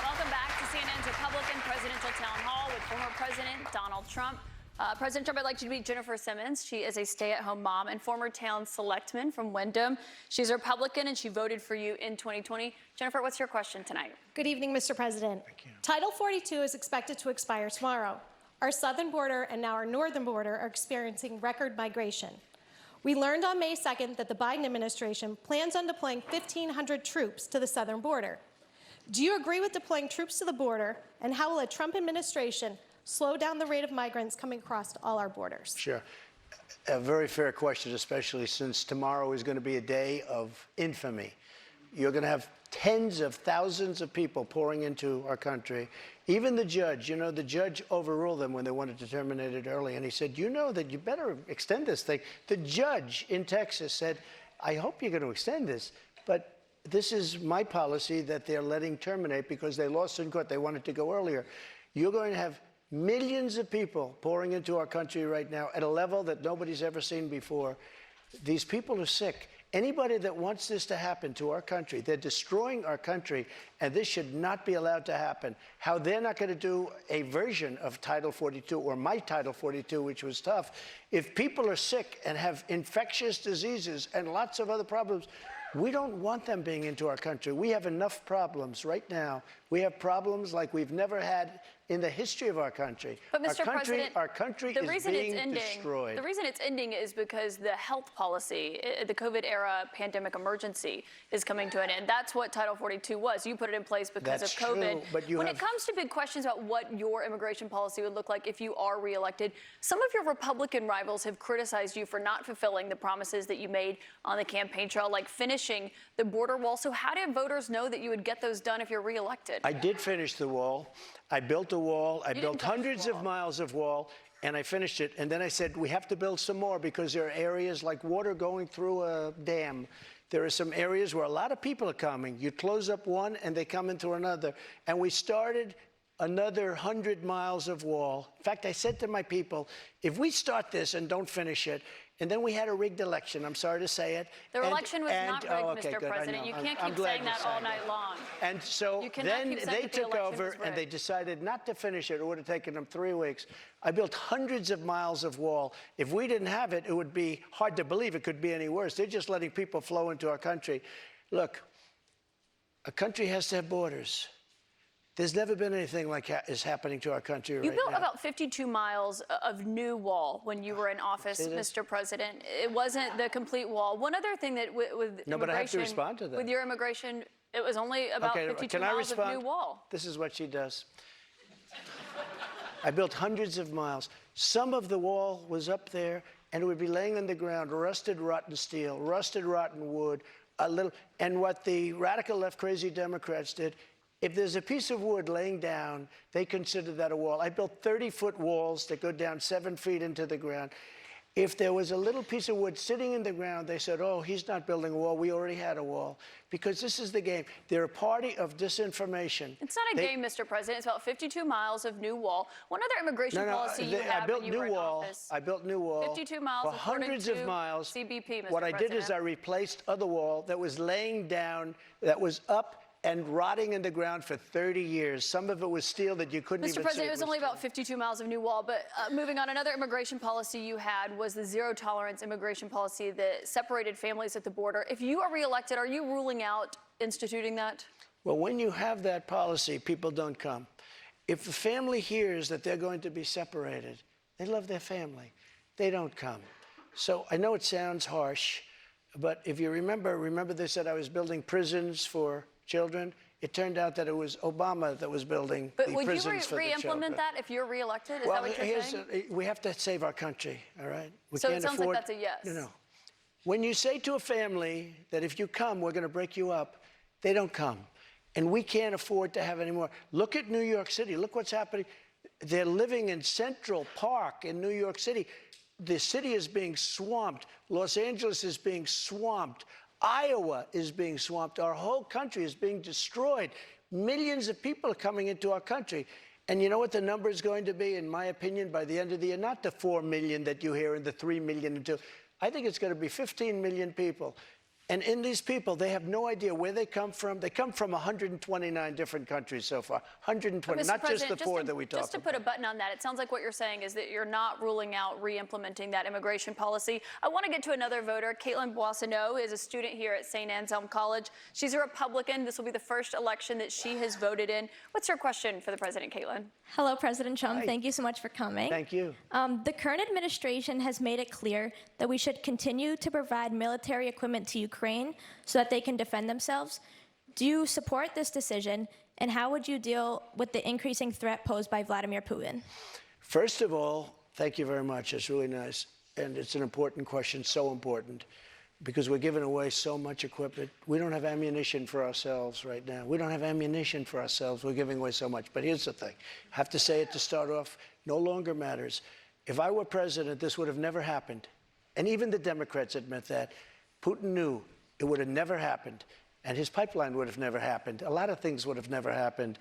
Welcome back to CNN's Republican Presidential Town Hall with former President Donald Trump. President Trump, I'd like you to meet Jennifer Simmons. She is a stay-at-home mom and former town selectman from Wyndham. She's a Republican, and she voted for you in 2020. Jennifer, what's your question tonight? Good evening, Mr. President. Title 42 is expected to expire tomorrow. Our southern border and now our northern border are experiencing record migration. We learned on May 2nd that the Biden administration plans on deploying 1,500 troops to the southern border. Do you agree with deploying troops to the border, and how will a Trump administration slow down the rate of migrants coming across all our borders? Sure. A very fair question, especially since tomorrow is going to be a day of infamy. You're going to have tens of thousands of people pouring into our country. Even the judge, the judge overruled them when they wanted to terminate it early. And he said, that you better extend this thing. The judge in Texas said, I hope you're going to extend this, but this is my policy that they're letting terminate because they lost in court. They wanted to go earlier. You're going to have millions of people pouring into our country right now at a level that nobody's ever seen before. These people are sick. Anybody that wants this to happen to our country, they're destroying our country, and this should not be allowed to happen. How they're not going to do a version of Title 42 or my Title 42, which was tough. If people are sick and have infectious diseases and lots of other problems, we don't want them being into our country. We have enough problems right now. We have problems like we've never had in the history of our country. But Mr. President, our country is being destroyed. The reason it's ending is because the health policy, the COVID-era pandemic emergency, is coming to an end. That's what Title 42 was. You put it in place because That's of COVID. true, but when it comes to big questions about what your immigration policy would look like if you are reelected, some of your Republican rivals have criticized you for not fulfilling the promises that you made on the campaign trail, like finishing the border wall. So how did voters know that you would get those done if you're reelected? I did finish the wall. I built a wall. I built hundreds of miles of wall, and I finished it. And then I said, we have to build some more because there are areas like water going through a dam. There are some areas where a lot of people are coming. You close up one, and they come into another. And we started another 100 miles of wall. In fact, I said to my people, if we start this and don't finish it, and then we had a rigged election. I'm sorry to say it. The election was not rigged, okay, Mr. good, President. You can't I'm keep glad saying you that said all night long. And so You cannot then keep saying they that the took election over was and they rigged. decided not to finish it. It would have taken them 3 weeks. I built hundreds of miles of wall. If we didn't have it, it would be hard to believe it could be any worse. They're just letting people flow into our country. Look, a country has to have borders. There's never been anything like is happening to our country right now. You built about 52 miles of new wall when you were in office, Mr. President. It wasn't the complete wall. One other thing that with No, but I have to respond to that. With your immigration, it was only about 52 miles of new wall. This is what she does. I built hundreds of miles. Some of the wall was up there, and it would be laying on the ground, rusted, rotten steel, rusted, rotten wood, and what the radical left crazy Democrats did, if there's a piece of wood laying down, they consider that a wall. I built 30-foot walls that go down 7 feet into the ground. If there was a little piece of wood sitting in the ground, they said, oh, he's not building a wall. We already had a wall. Because this is the game. They're a party of disinformation. It's not a game, Mr. President. It's about 52 miles of new wall. One other immigration policy you had when you were in office. I built new wall. 52 miles for hundreds of miles. CBP, Mr. What I did is I President. replaced other wall that was laying down, that was up and rotting in the ground for 30 years. Some of it was steel that you couldn't even see. Mr. President, it was only about 52 miles of new wall, but moving on, another immigration policy you had was the zero tolerance immigration policy that separated families at the border. If you are reelected, are you ruling out instituting that? Well, when you have that policy, people don't come. If the family hears that they're going to be separated, they love their family. They don't come. So I know it sounds harsh, but if you remember they said I was building prisons for children. It turned out that it was Obama that was building But the would you prisons for the re-implement children. that if you're reelected? Is Well, that what you're saying? we have to save our country, all right? We So it can't sounds like afford, that's a yes. No. When you say to a family that if you come, we're going to break you up, they don't come. And we can't afford to have any more. Look at New York City. Look what's happening. They're living in Central Park in New York City. The city is being swamped. Los Angeles is being swamped. Iowa is being swamped. Our whole country is being destroyed. Millions of people are coming into our country. And you know what the number is going to be, in my opinion, by the end of the year? Not the 4 million that you hear and the 3 million and 2. I think it's going to be 15 million people. And in these people, they have no idea where they come from. They come from 129 different countries so far. 120, not just the 4 that we talked about. Just to put a button on that, it sounds like what you're saying is that you're not ruling out re-implementing that immigration policy. I want to get to another voter. Caitlin Boissonneau is a student here at St. Anselm College. She's a Republican. This will be the first election that she has voted in. What's your question for the president, Caitlin? Hello, President Trump. Hi. Thank you so much for coming. Thank you. The current administration has made it clear that we should continue to provide military equipment to Ukraine so that they can defend themselves. Do you support this decision, and how would you deal with the increasing threat posed by Vladimir Putin? First of all, thank you very much. It's really nice. And it's an important question, so important, because we're giving away so much equipment. We don't have ammunition for ourselves right now. We don't have ammunition for ourselves. We're giving away so much. But here's the thing. I have to say it to start off. No longer matters. If I were president, this would have never happened. And even the Democrats admit that. Putin knew it would have never happened. And his pipeline would have never happened. A lot of things would have never happened.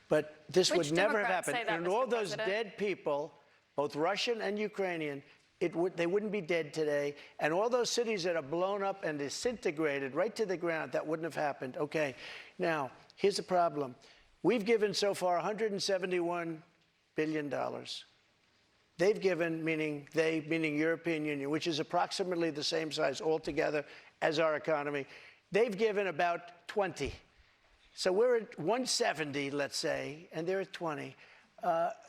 But this would never have Democrats happened. say that, And Mr. all those President? dead people, both Russian and Ukrainian, they wouldn't be dead today. And all those cities that are blown up and disintegrated right to the ground, that wouldn't have happened. Okay, now, here's the problem. We've given so far $171 billion. They've given, meaning European Union, which is approximately the same size altogether as our economy. They've given about 20. So we're at 170, let's say, and they're at 20.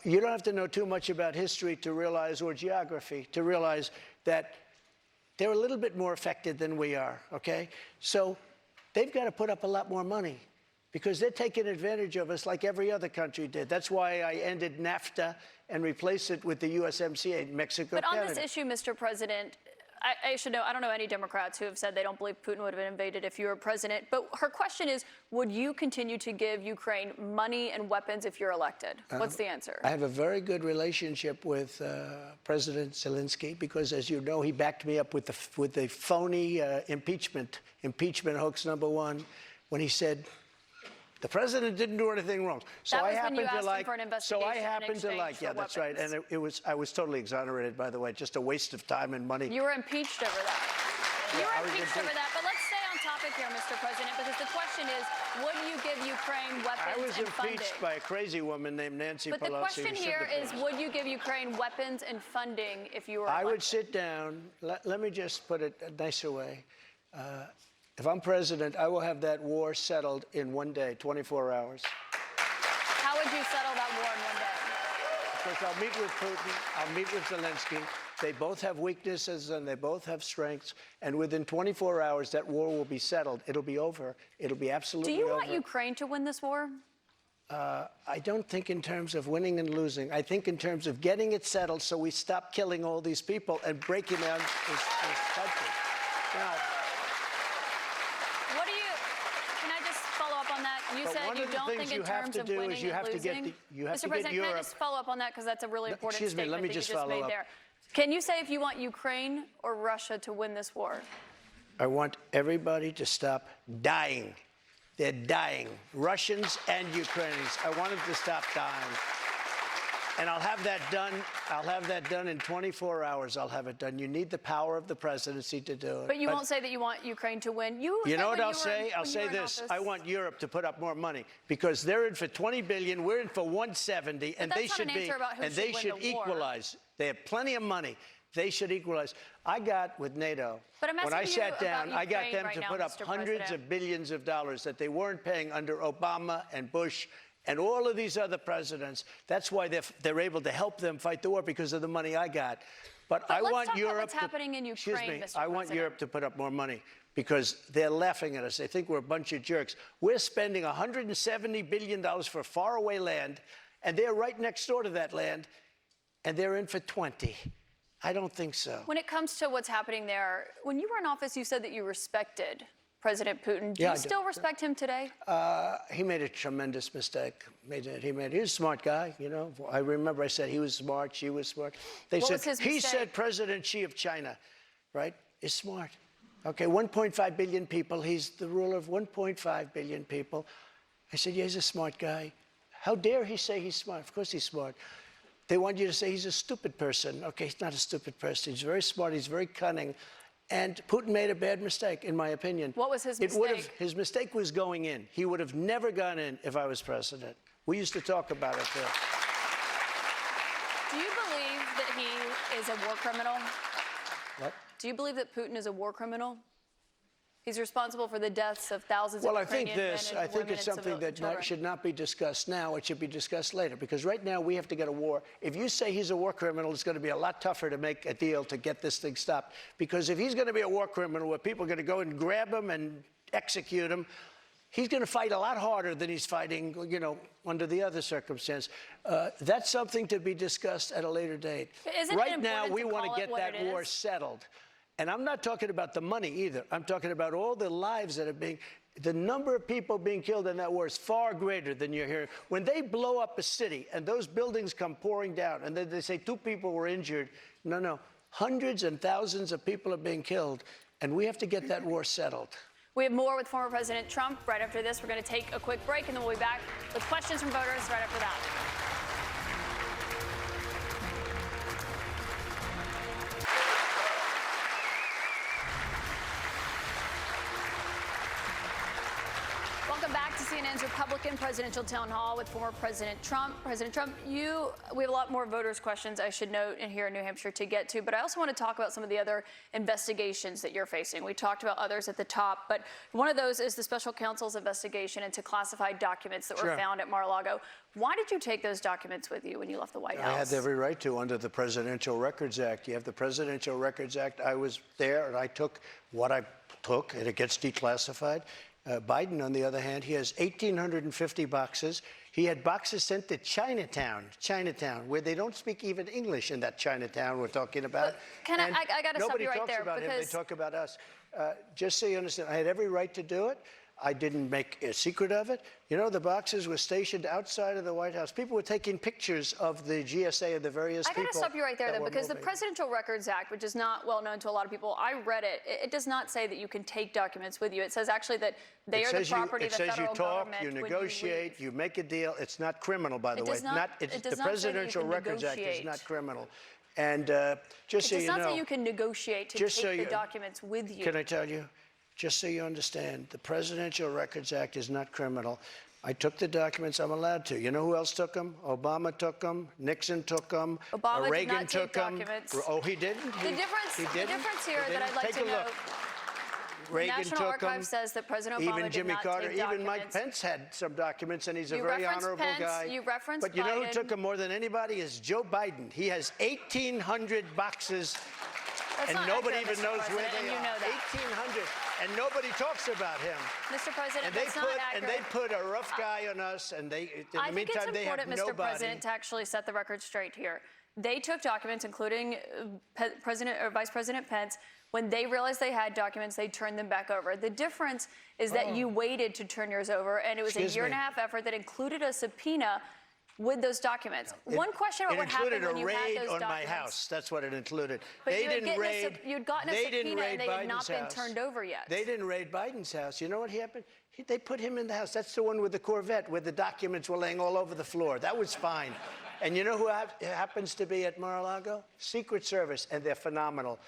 You don't have to know too much about history to realize, or geography, to realize that they're a little bit more affected than we are, okay? So they've got to put up a lot more money because they're taking advantage of us like every other country did. That's why I ended NAFTA and replaced it with the USMCA, Mexico, But on Canada. this issue, Mr. President, I should know, I don't know any Democrats who have said they don't believe Putin would have invaded if you were president. But her question is, would you continue to give Ukraine money and weapons if you're elected? What's the answer? I have a very good relationship with President Zelensky because, as you know, he backed me up with the phony impeachment hoax #1 when he said the president didn't do anything wrong. So That was I when happen you to asked him like. for an So I investigation in happen to exchange like. for Yeah, that's right. weapons. And I was totally exonerated, by the way. Just a waste of time and money. You were impeached over that. You I were was impeached over impeached. that. But let's stay on topic here, Mr. President, because the question is, would you give Ukraine weapons I was and impeached funding? by a crazy woman named Nancy But the Pelosi. question who here said is, would you give Ukraine weapons and funding if you were I elected? would sit down. Let me just put it a nicer way. If I'm president, I will have that war settled in 1 day, 24 hours. How would you settle that war in 1 day? Because I'll meet with Putin, I'll meet with Zelensky. They both have weaknesses and they both have strengths. And within 24 hours, that war will be settled. It'll be over. It'll be absolutely Do you over. want Ukraine to win this war? I don't think in terms of winning and losing. I think in terms of getting it settled so we stop killing all these people and breaking down this country. Now, What do you? Can I just follow up on that? You But said one you of the don't things think in you have terms to of do is winning you have and to get losing. you have Mr. to get President, can I Europe. just follow up on that because that's a really important Excuse me, statement let me that just you just follow made up. there. Can you say if you want Ukraine or Russia to win this war? I want everybody to stop dying. They're dying, Russians and Ukrainians. I want them to stop dying. And I'll have that done. I'll have that done in 24 hours. I'll have it done. You need the power of the presidency to do it. But you won't say that you want Ukraine to win. You said know when what I'll you were in- say? I'll when you say were in this. office- I want Europe to put up more money because they're in for 20 billion. We're in for 170, and that's they not should an be. answer about who And should they win should the war. equalize. They have plenty of money. They should equalize. I got with NATO. But I'm when I asking you sat about down, I got Ukraine them right to now, put up Mr. hundreds President. of billions of dollars that they weren't paying under Obama and Bush and all of these other presidents. That's why they're able to help them fight the war because of the money I got. But I let's want talk about Europe. what's happening in Excuse Ukraine, me. Mr. I want President. Europe to put up more money because they're laughing at us. They think we're a bunch of jerks. We're spending $170 billion for faraway land, and they're right next door to that land, and they're in for 20. I don't think so. When it comes to what's happening there, when you were in office, you said that you respected President Putin. Do you still respect him today? He made a tremendous mistake. He was a smart guy, you know. I remember I said he was smart, she was smart. What was his he mistake? said President Xi of China, right, is smart. Okay, 1.5 billion people. He's the ruler of 1.5 billion people. I said, yeah, he's a smart guy. How dare he say he's smart? Of course he's smart. They want you to say he's a stupid person. Okay, he's not a stupid person. He's very smart. He's very cunning. And Putin made a bad mistake, in my opinion. What was his mistake? His mistake was going in. He would have never gone in if I was president. We used to talk about it there. Do you believe that he is a war criminal? What? Do you believe that Putin is a war criminal? He's responsible for the deaths of thousands of Well, Ukrainian men and I think women it's and something that children. should not be discussed now. It should be discussed later, because right now we have to get a war. If you say he's a war criminal, it's going to be a lot tougher to make a deal to get this thing stopped. Because if he's going to be a war criminal where people are going to go and grab him and execute him, he's going to fight a lot harder than he's fighting, you know, under the other circumstance. That's something to be discussed at a later date. Right now, we want to get that war settled. And I'm not talking about the money either. I'm talking about all the lives that are being, the number of people being killed in that war is far greater than you're hearing. When they blow up a city and those buildings come pouring down and then they say 2 people were injured, no, hundreds and thousands of people are being killed, and we have to get that war settled. We have more with former President Trump. Right after this, we're going to take a quick break, and then we'll be back with questions from voters right after that. Welcome back to CNN's Republican Presidential Town Hall with former President Trump. President Trump, we have a lot more voters' questions, I should note, in here in New Hampshire to get to, but I also want to talk about some of the other investigations that you're facing. We talked about others at the top, but one of those is the special counsel's investigation into classified documents that were found at Mar-a-Lago. Why did you take those documents with you when you left the White House? I had every right to under the Presidential Records Act. You have the Presidential Records Act. I was there, and I took what I took, and it gets declassified. Biden, on the other hand, he has 1,850 boxes. He had boxes sent to Chinatown, where they don't speak even English in that Chinatown we're talking about. I got to stop you right there. Nobody talks about him. They talk about us. Just so you understand, I had every right to do it. I didn't make a secret of it. You know, the boxes were stationed outside of the White House. People were taking pictures of the GSA of the various people. I got to stop you right there, though, because the Presidential Records Act, which is not well known to a lot of people, I read it. It does not say that you can take documents with you. It says actually that they are the property of the federal government. It says you talk, you negotiate, you make a deal. It's not criminal, by the way. The Presidential Records Act is not criminal. And just so you know, it does not say you can negotiate to take the documents with you. Can I tell you? Just so you understand, the Presidential Records Act is not criminal. I took the documents I'm allowed to. You know who else took them? Obama took them. Nixon took them. Reagan took them. Documents. Oh, he didn't? The difference here that I'd like to know. Reagan National took Archives says that President Obama even Jimmy did not Carter, take documents. even Mike Pence had some documents, and he's a You very referenced honorable Pence, guy. you referenced But you know who Biden. took them more than anybody is Joe Biden. He has 1,800 boxes. That's And not nobody accurate, even Mr. knows where President, they and you are. know that. 1,800, and nobody talks about him. Mr. President, And they that's not accurate. they put a rough guy on us, and they, in the I think meantime, it's they have important, nobody. Mr. President, to actually set the record straight here. They took documents, including Vice President Pence. When they realized they had documents, they turned them back over. The difference is that you waited to turn yours over, and it was a year-and-a-half effort that incled a subpoena with those documents. One question about what happened when you had those documents. It included a raid on my house. That's what it included. But They didn't raid. You'd gotten a subpoena, and they had not been turned over yet. They didn't raid Biden's house. You know what happened? They put him in the house. That's the one with the Corvette, where the documents were laying all over the floor. That was fine. And you know who happens to be at Mar-a-Lago? Secret Service, and they're phenomenal.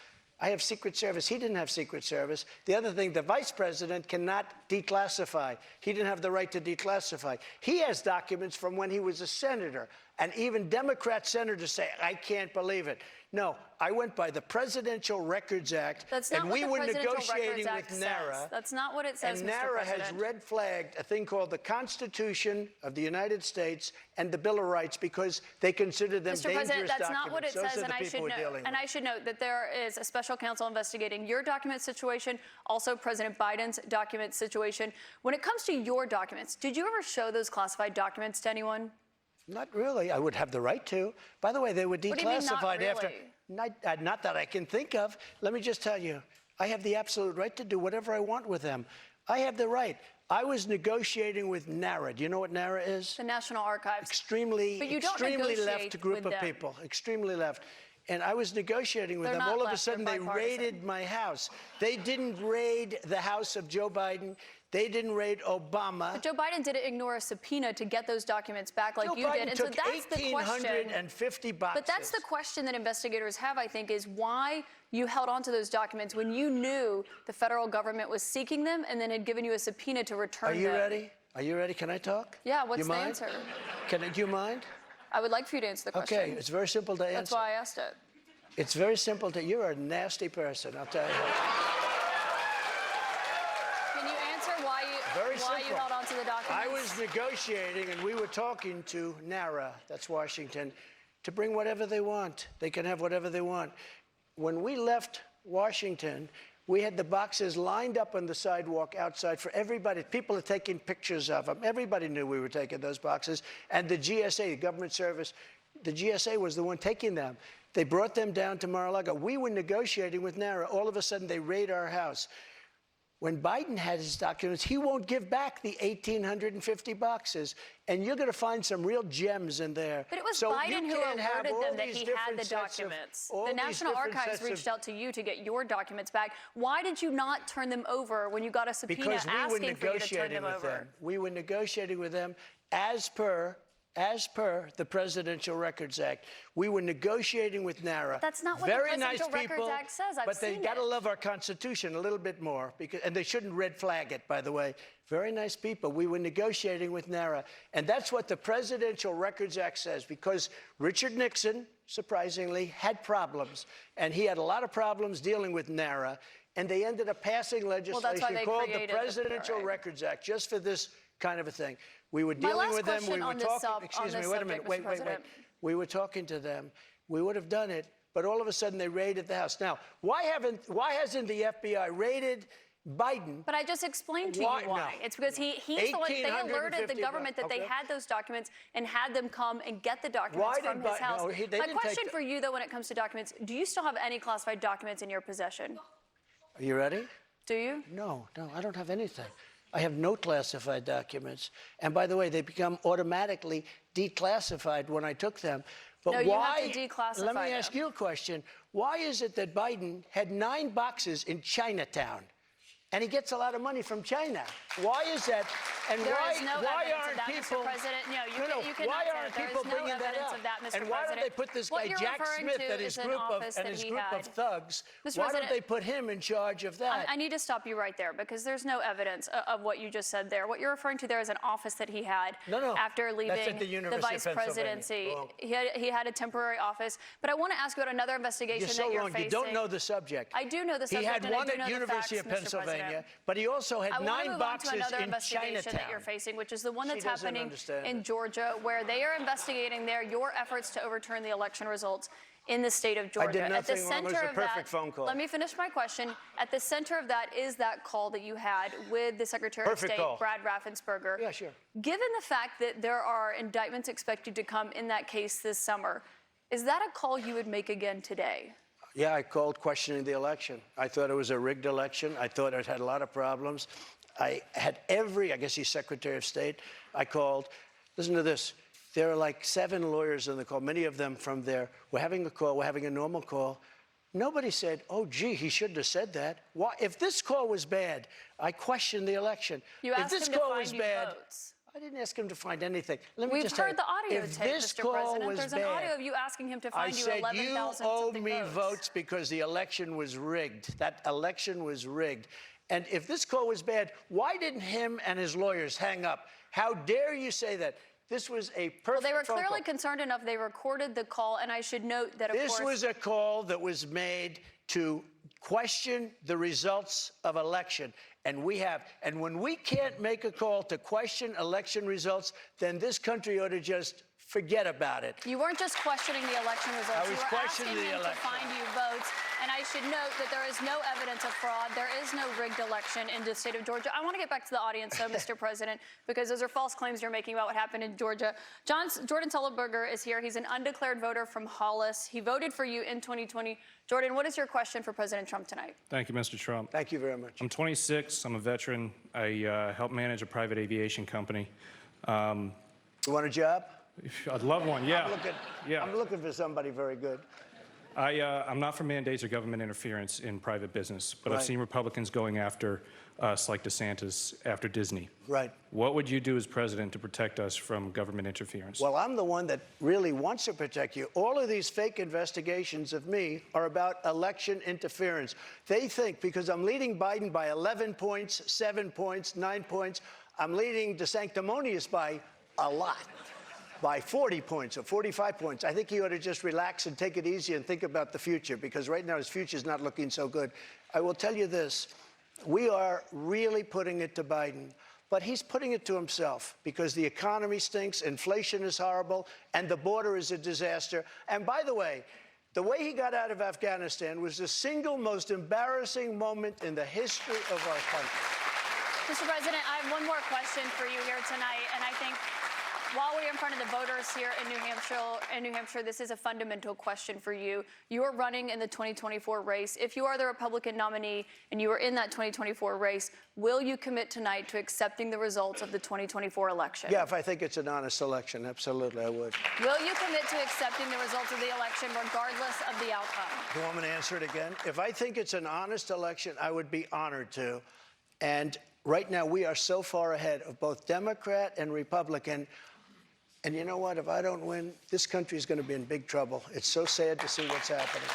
I have Secret Service. He didn't have Secret Service. The other thing, the vice president cannot declassify. He didn't have the right to declassify. He has documents from when he was a senator. And even Democrat senators say, I can't believe it. No, I went by the Presidential Records Act, That's not and what we the were Presidential negotiating Records with Act NARA. says. That's not what it says, And Mr. NARA has President. red flagged a thing called the Constitution of the United States and the Bill of Rights because they consider them Mr. dangerous President, that's documents. not what it Those says, are and the I people should we're know. dealing And with. I should note that there is a special counsel investigating your document situation, also President Biden's document situation. When it comes to your documents, did you ever show those classified documents to anyone? Not really. I would have the right to. By the way, they were declassified What do you mean, not after. really? Not that I can think of. Let me just tell you, I have the absolute right to do whatever I want with them. I have the right. I was negotiating with NARA. Do you know what NARA is? The National Archives. Extremely negotiate left group with of them. people. Extremely left. And I was negotiating with They're them. not All of a left, they're sudden, they bipartisan. raided my house. They didn't raid the house of Joe Biden. They didn't raid Obama. But Joe Biden didn't ignore a subpoena to get those documents back like Joe you Biden did. And so took that's the question. 1,850 boxes. But that's the question that investigators have, I think, is why you held on to those documents when you knew the federal government was seeking them and then had given you a subpoena to return them. Are you ready? Are you ready? Can I talk? Yeah, what's you the mind? answer? Do you mind? I would like for you to answer the question. Okay, it's very simple to answer. That's why I asked it. It's very simple to. You're a nasty person, I'll tell you. Can you answer why Very you simple. held on to the documents? I was negotiating, and we were talking to NARA, that's Washington, to bring whatever they want. They can have whatever they want. When we left Washington, we had the boxes lined up on the sidewalk outside for everybody. People are taking pictures of them. Everybody knew we were taking those boxes. And the GSA, the government service, the GSA was the one taking them. They brought them down to Mar-a-Lago. We were negotiating with NARA. All of a sudden, they raid our house. When Biden had his documents, he won't give back the 1,850 boxes. And you're going to find some real gems in there. But it was So Biden you who can't have alerted all them that these he had different the sets of- documents. all The these National different Archives sets of- reached out to you to get your documents back. Why did you not turn them over when you got a subpoena Because we were asking for you to turn negotiating them with over? them. We were negotiating with them as per the Presidential Records Act. We were negotiating with NARA. That's not what the Very nice Presidential Records people, Act says. I've but they seen got to it. love our Constitution a little bit more, and they shouldn't red flag it, by the way. Very nice people. We were negotiating with NARA, and that's what the Presidential Records Act says, because Richard Nixon, surprisingly, had problems, and he had a lot of problems dealing with NARA, and they ended up passing that's why legislation they called the created the Presidential PRA. Records Act, just for this kind of a thing. We were My dealing last with them. We question were on this talking. sub- on Excuse me. this Wait a minute. subject, Wait. Mr. President. We were talking to them. We would have done it, but all of a sudden they raided the house. Now, why hasn't the FBI raided Biden? But I just explained to you Why? why. No. It's because he's the one, they alerted the 1,850 government that they okay. had those documents and had them come and get the documents Why from did his Biden- house. no, they My didn't take question the- for you, though, when it comes to documents, do you still have any classified documents in your possession? Are you ready? Do you? No, I don't have anything. I have no classified documents. And by the way, they become automatically declassified when I took them. But No, you have why? to declassify Let me ask them. you a question. Why is it that Biden had 9 boxes in Chinatown? And he gets a lot of money from China. Why is that? And There why, is no why evidence aren't of that, people? Mr. President. No, you cannot why say aren't that. There people is no bringing that evidence up? of that, Mr. And why don't President. they put this What guy you're Jack referring Smith to and his is an group of office that he of had. thugs? Mr. Why don't President, they put him in charge of that? I need to stop you right there because there's no evidence of what you just said there. What you're referring to there is an office that he had No. after That's leaving at the University vice of Pennsylvania. presidency. Wrong. He had a temporary office. But I want to ask you about another investigation You're so that you're wrong. facing. You don't know the subject. I do know the subject. He had and I one do at know the University facts, of Mr. Pennsylvania, President. but he also had I want 9 to move boxes on to another in investigation that Chinatown. you're facing, which is the one She that's doesn't happening understand in it. Georgia, where they are investigating there your efforts to overturn the election results in the state of Georgia. did At the nothing wrong. It was center a of perfect that, phone call. let me finish my question. At the center of that is that call that you had with the Secretary Perfect of State, call. Brad Raffensperger. Yeah, sure. Given the fact that there are indictments expected to come in that case this summer, is that a call you would make again today? Yeah, I called questioning the election. I thought it was a rigged election. I thought it had a lot of problems. I had I guess he's Secretary of State. I called. Listen to this. There are like 7 lawyers on the call, many of them from there. We're having a call. We're having a normal call. Nobody said, oh, gee, he shouldn't have said that. Why? If this call was bad, I questioned the election. You if asked this him to call find was you bad, votes. I didn't ask him to find anything. Let me We've just tell heard you, the audio if tape, this Mr. call President. was There's bad, an audio of you asking him to I find you said, 11,000 you owe something me votes. votes because the election was rigged. That election was rigged. And if this call was bad, why didn't him and his lawyers hang up? How dare you say that? This was a perfect Well, they were phone clearly call. concerned enough. They recorded the call, and I should note that, of This course, was a call that was made to question the results of election. And when we can't make a call to question election results, then this country ought to just forget about it. you weren't just questioning the election results. I was You were questioning asking the him to election. find you votes. And I should note that there is no evidence of fraud. There is no rigged election in the state of Georgia. I want to get back to the audience, though, Mr. President, because those are false claims you're making about what happened in Georgia. Jordan Tullenberger is here. He's an undeclared voter from Hollis. He voted for you in 2020. Jordan, what is your question for President Trump tonight? Thank you, Mr. Trump. Thank you very much. I'm 26. I'm a veteran. I help manage a private aviation company. You want a job? I'd love one, yeah. I'm looking for somebody very good. I'm not for mandates or government interference in private business, but I've Right. seen Republicans going after us like DeSantis after Disney. Right. What would you do as president to protect us from government interference? Well, I'm the one that really wants to protect you. All of these fake investigations of me are about election interference. They think because I'm leading Biden by 11 points, 7 points, 9 points, I'm leading DeSanctimonious by a lot, by 40 points or 45 points. I think he ought to just relax and take it easy and think about the future, because right now his future is not looking so good. I will tell you this. We are really putting it to Biden, but he's putting it to himself because the economy stinks, inflation is horrible, and the border is a disaster. And by the way he got out of Afghanistan was the single most embarrassing moment in the history of our country. Mr. President, I have one more question for you here tonight, and I think while we're in front of the voters here in New Hampshire, this is a fundamental question for you. You are running in the 2024 race. If you are the Republican nominee and you are in that 2024 race, will you commit tonight to accepting the results of the 2024 election? Yeah, if I think it's an honest election, absolutely, I would. Will you commit to accepting the results of the election regardless of the outcome? You want me to answer it again? If I think it's an honest election, I would be honored to. And right now, we are so far ahead of both Democrat and Republican. And you know what? If I don't win, this country is going to be in big trouble. It's so sad to see what's happening.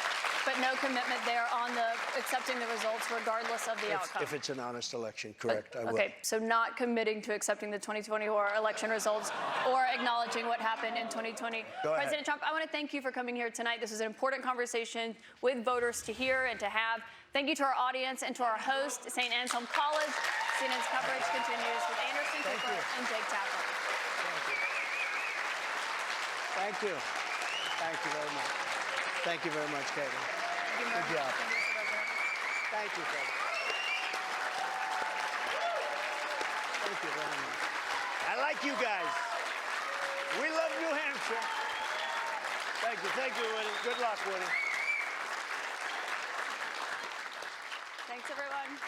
But no commitment there on the accepting the results regardless of the outcome. If it's an honest election, correct, I will. Okay, so not committing to accepting the 2024 election results or acknowledging what happened in 2020. Go ahead. President Trump, I want to thank you for coming here tonight. This is an important conversation with voters to hear and to have. Thank you to our audience and to our host, St. Anselm College. CNN's coverage continues with Anderson Cooper and Jake Tapper. Thank you. Thank you very much. Thank you very much, Katie. Good job. Thank you, Katie. Thank you very much. I like you guys. We love New Hampshire. Thank you, Woody. Good luck, Woody. Thanks, everyone.